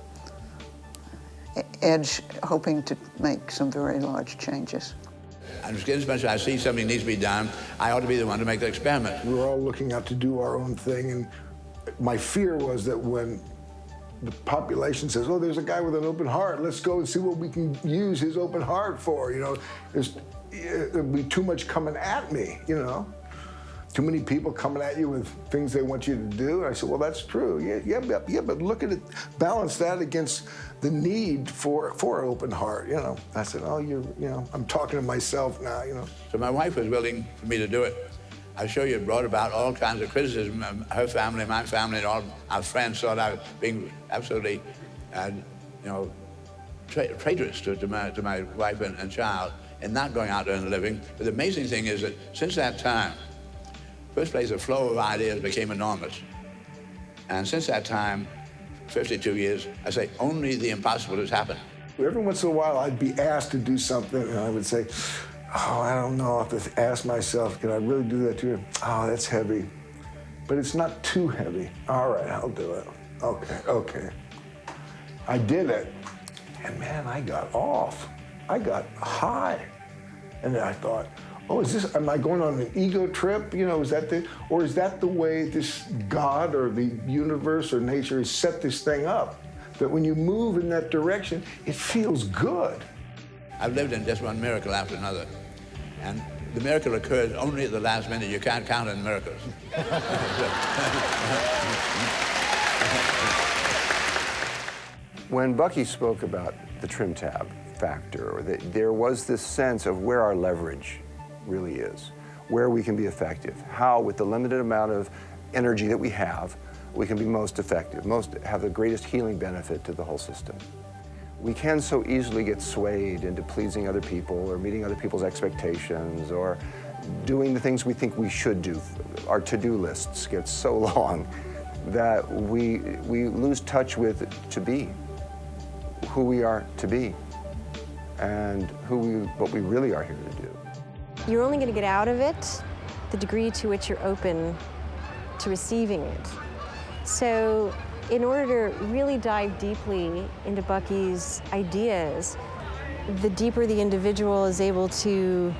Speaker 22: edge, hoping to make some very large changes.
Speaker 17: I'm just getting special. I see something needs to be done. I ought to be the one to make the experiment.
Speaker 28: We were all looking out to do our own thing, and my fear was that when the population says, oh, there's a guy with an open heart. Let's go and see what we can use his open heart for. You know, there'll be too much coming at me, you know. Too many people coming at you with things they want you to do. And I said, well, that's true. Yeah, but look at it, balance that against the need for an open heart, you know. I said, oh, you know, I'm talking to myself now, you know.
Speaker 17: So my wife was willing for me to do it. I'm sure you brought about all kinds of criticism. Her family, my family, and all our friends thought I was being absolutely, you know, traitorous to my wife and child and not going out there and living. But the amazing thing is that since that time, first place, the flow of ideas became enormous. And since that time, 52 years, I say only the impossible has happened.
Speaker 28: Every once in a while, I'd be asked to do something, and I would say, oh, I don't know. I have to ask myself, can I really do that to you? Oh, that's heavy. But it's not too heavy. All right, I'll do it. Okay. I did it. And man, I got off. I got high. And then I thought, oh, am I going on an ego trip? You know, is that the way this God or the universe or nature has set this thing up? That when you move in that direction, it feels good.
Speaker 17: I've lived in just one miracle after another. And the miracle occurs only at the last minute. You can't count on miracles.
Speaker 1: When Bucky spoke about the Trimtab factor, or there was this sense of where our leverage really is, where we can be effective, how with the limited amount of energy that we have, we can be most effective, have the greatest healing benefit to the whole system. We can so easily get swayed into pleasing other people or meeting other people's expectations or doing the things we think we should do. Our to-do lists get so long that we lose touch with to be, who we are to be, and what we really are here to do.
Speaker 2: You're only going to get out of it the degree to which you're open to receiving it. So in order to really dive deeply into Bucky's ideas, the deeper the individual is able to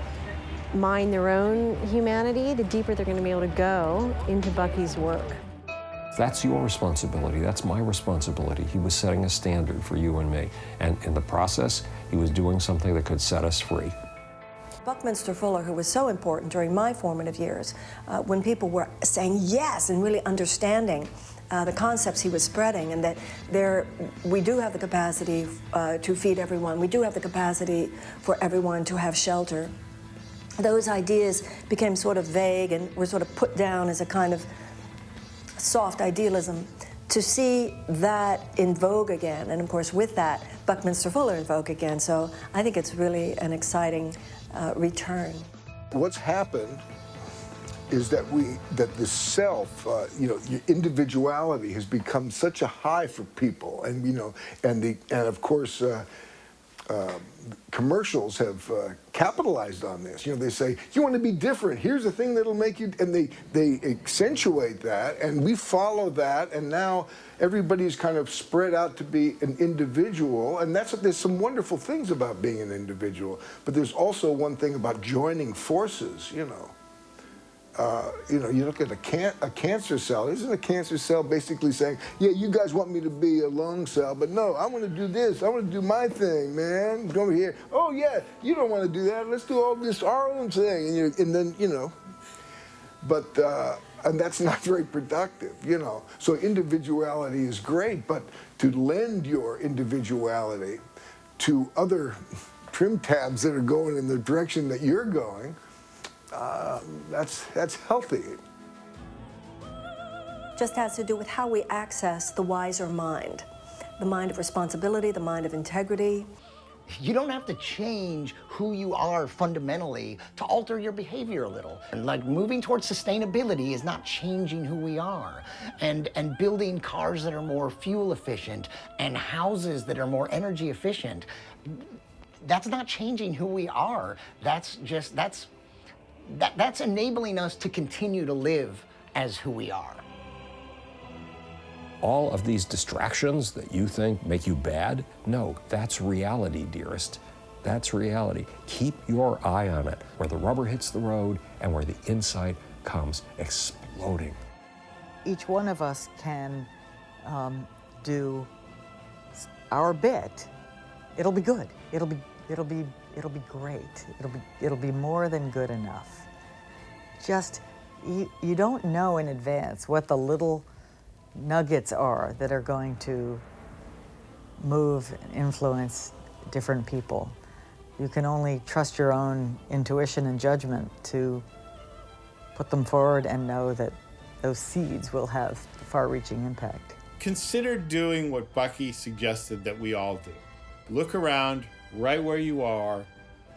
Speaker 2: mine their own humanity, the deeper they're going to be able to go into Bucky's work.
Speaker 6: That's your responsibility. That's my responsibility. He was setting a standard for you and me. And in the process, he was doing something that could set us free.
Speaker 16: Buckminster Fuller, who was so important during my formative years, when people were saying yes and really understanding the concepts he was spreading, and that we do have the capacity to feed everyone. We do have the capacity for everyone to have shelter. Those ideas became sort of vague and were sort of put down as a kind of soft idealism. To see that in vogue again, and of course with that, Buckminster Fuller in vogue again. So I think it's really an exciting return.
Speaker 28: What's happened is that the self, your individuality has become such a high for people, and and of course commercials have capitalized on this. You know, they say you want to be different. Here's the thing that'll make you, and they accentuate that, and we follow that, and now everybody's kind of spread out to be an individual, and there's some wonderful things about being an individual, but there's also one thing about joining forces. You look at a cancer cell. Isn't a cancer cell basically saying, yeah, you guys want me to be a lung cell, but no, I want to do this. I want to do my thing, man. Come over here. Oh, yeah, you don't want to do that. Let's do all this, our own thing. And then, but, and that's not very productive, So individuality is great, but to lend your individuality to other trim tabs that are going in the direction that you're going, that's healthy.
Speaker 16: Just has to do with how we access the wiser mind, the mind of responsibility, the mind of integrity.
Speaker 11: You don't have to change who you are fundamentally to alter your behavior a little. And like moving towards sustainability is not changing who we are. And building cars that are more fuel efficient and houses that are more energy efficient, that's not changing who we are. That's enabling us to continue to live as who we are.
Speaker 6: All of these distractions that you think make you bad, no, that's reality, dearest. That's reality. Keep your eye on it, where the rubber hits the road and where the insight comes exploding.
Speaker 8: Each one of us can do our bit, it'll be good. It'll be great. It'll be more than good enough. Just, you don't know in advance what the little nuggets are that are going to move and influence different people. You can only trust your own intuition and judgment to put them forward and know that those seeds will have far-reaching impact.
Speaker 5: Consider doing what Bucky suggested that we all do. Look around right where you are,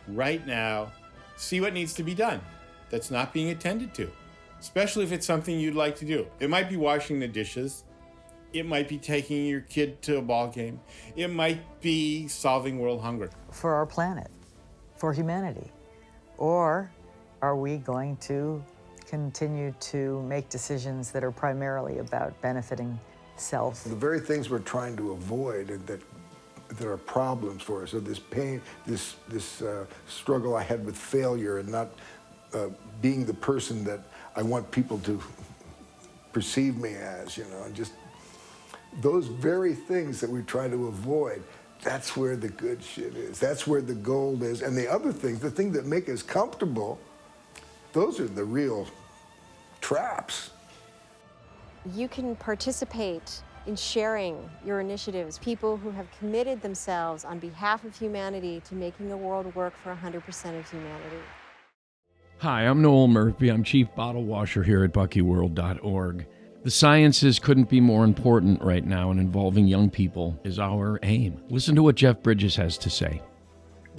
Speaker 5: right now, see what needs to be done that's not being attended to, especially if it's something you'd like to do. It might be washing the dishes. It might be taking your kid to a ball game. It might be solving world hunger.
Speaker 8: For our planet, for humanity. Or are we going to continue to make decisions that are primarily about benefiting self?
Speaker 28: The very things we're trying to avoid and that are problems for us, so this pain, this struggle I had with failure and not being the person that I want people to perceive me as, and just those very things that we try to avoid, that's where the good shit is. That's where the gold is. And the other things, the things that make us comfortable, those are the real traps.
Speaker 2: You can participate in sharing your initiatives. People who have committed themselves on behalf of humanity to making the world work for 100% of humanity.
Speaker 12: Hi, I'm Noel Murphy. I'm Chief Bottle Washer here at BuckyWorld.org. The sciences couldn't be more important right now, and involving young people is our aim. Listen to what Jeff Bridges has to say.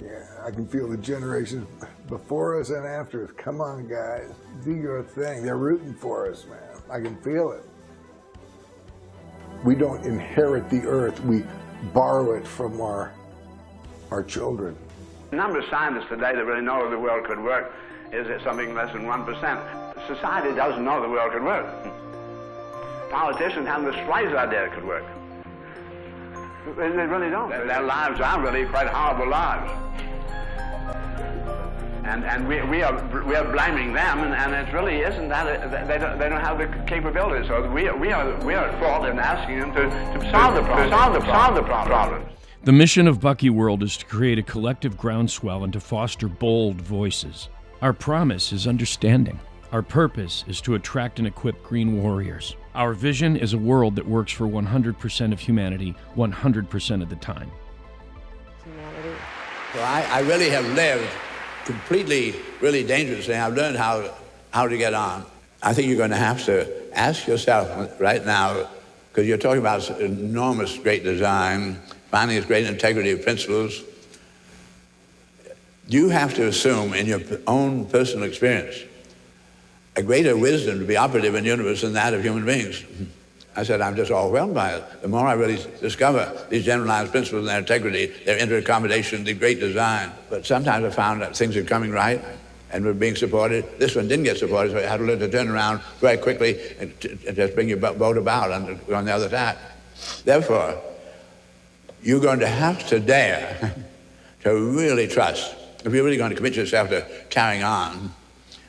Speaker 28: Yeah, I can feel the generations before us and after us. Come on, guys, do your thing. They're rooting for us, man. I can feel it. We don't inherit the earth. We borrow it from our children.
Speaker 17: The number of scientists today that really know the world could work is something less than 1%. Society doesn't know the world could work. Politicians haven't the slightest idea it could work. They really don't. Their lives are really quite horrible lives. And we are blaming them, and it really isn't that they don't have the capabilities. So we are at fault in asking them to solve the problem.
Speaker 12: The mission of Bucky World is to create a collective groundswell and to foster bold voices. Our promise is understanding. Our purpose is to attract and equip green warriors. Our vision is a world that works for 100% of humanity, 100% of the time.
Speaker 2: Humanity.
Speaker 17: So I really have lived completely, really dangerously. I've learned how to get on. I think you're going to have to ask yourself right now, because you're talking about enormous great design, finding this great integrity of principles. You have to assume in your own personal experience a greater wisdom to be operative in the universe than that of human beings. I said, I'm just overwhelmed by it. The more I really discover these generalized principles and their integrity, their interaccommodation, the great design. But sometimes I found that things are coming right and were being supported. This one didn't get supported, so I had to learn to turn around very quickly and just bring your boat about on the other side. Therefore, you're going to have to dare to really trust. If you're really going to commit yourself to carrying on,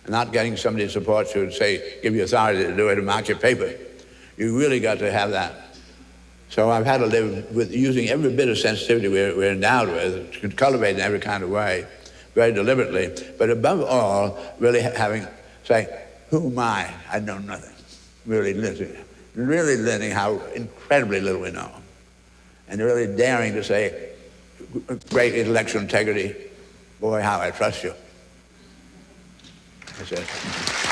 Speaker 17: and not getting somebody to support you and say, give you authority to do it and mark your paper. You really got to have that. So I've had to live with using every bit of sensitivity we're endowed with, cultivate in every kind of way, very deliberately, but above all, really saying, who am I? I know nothing. Really learning how incredibly little we know. And really daring to say, great intellectual integrity, boy, how I trust you. That's it.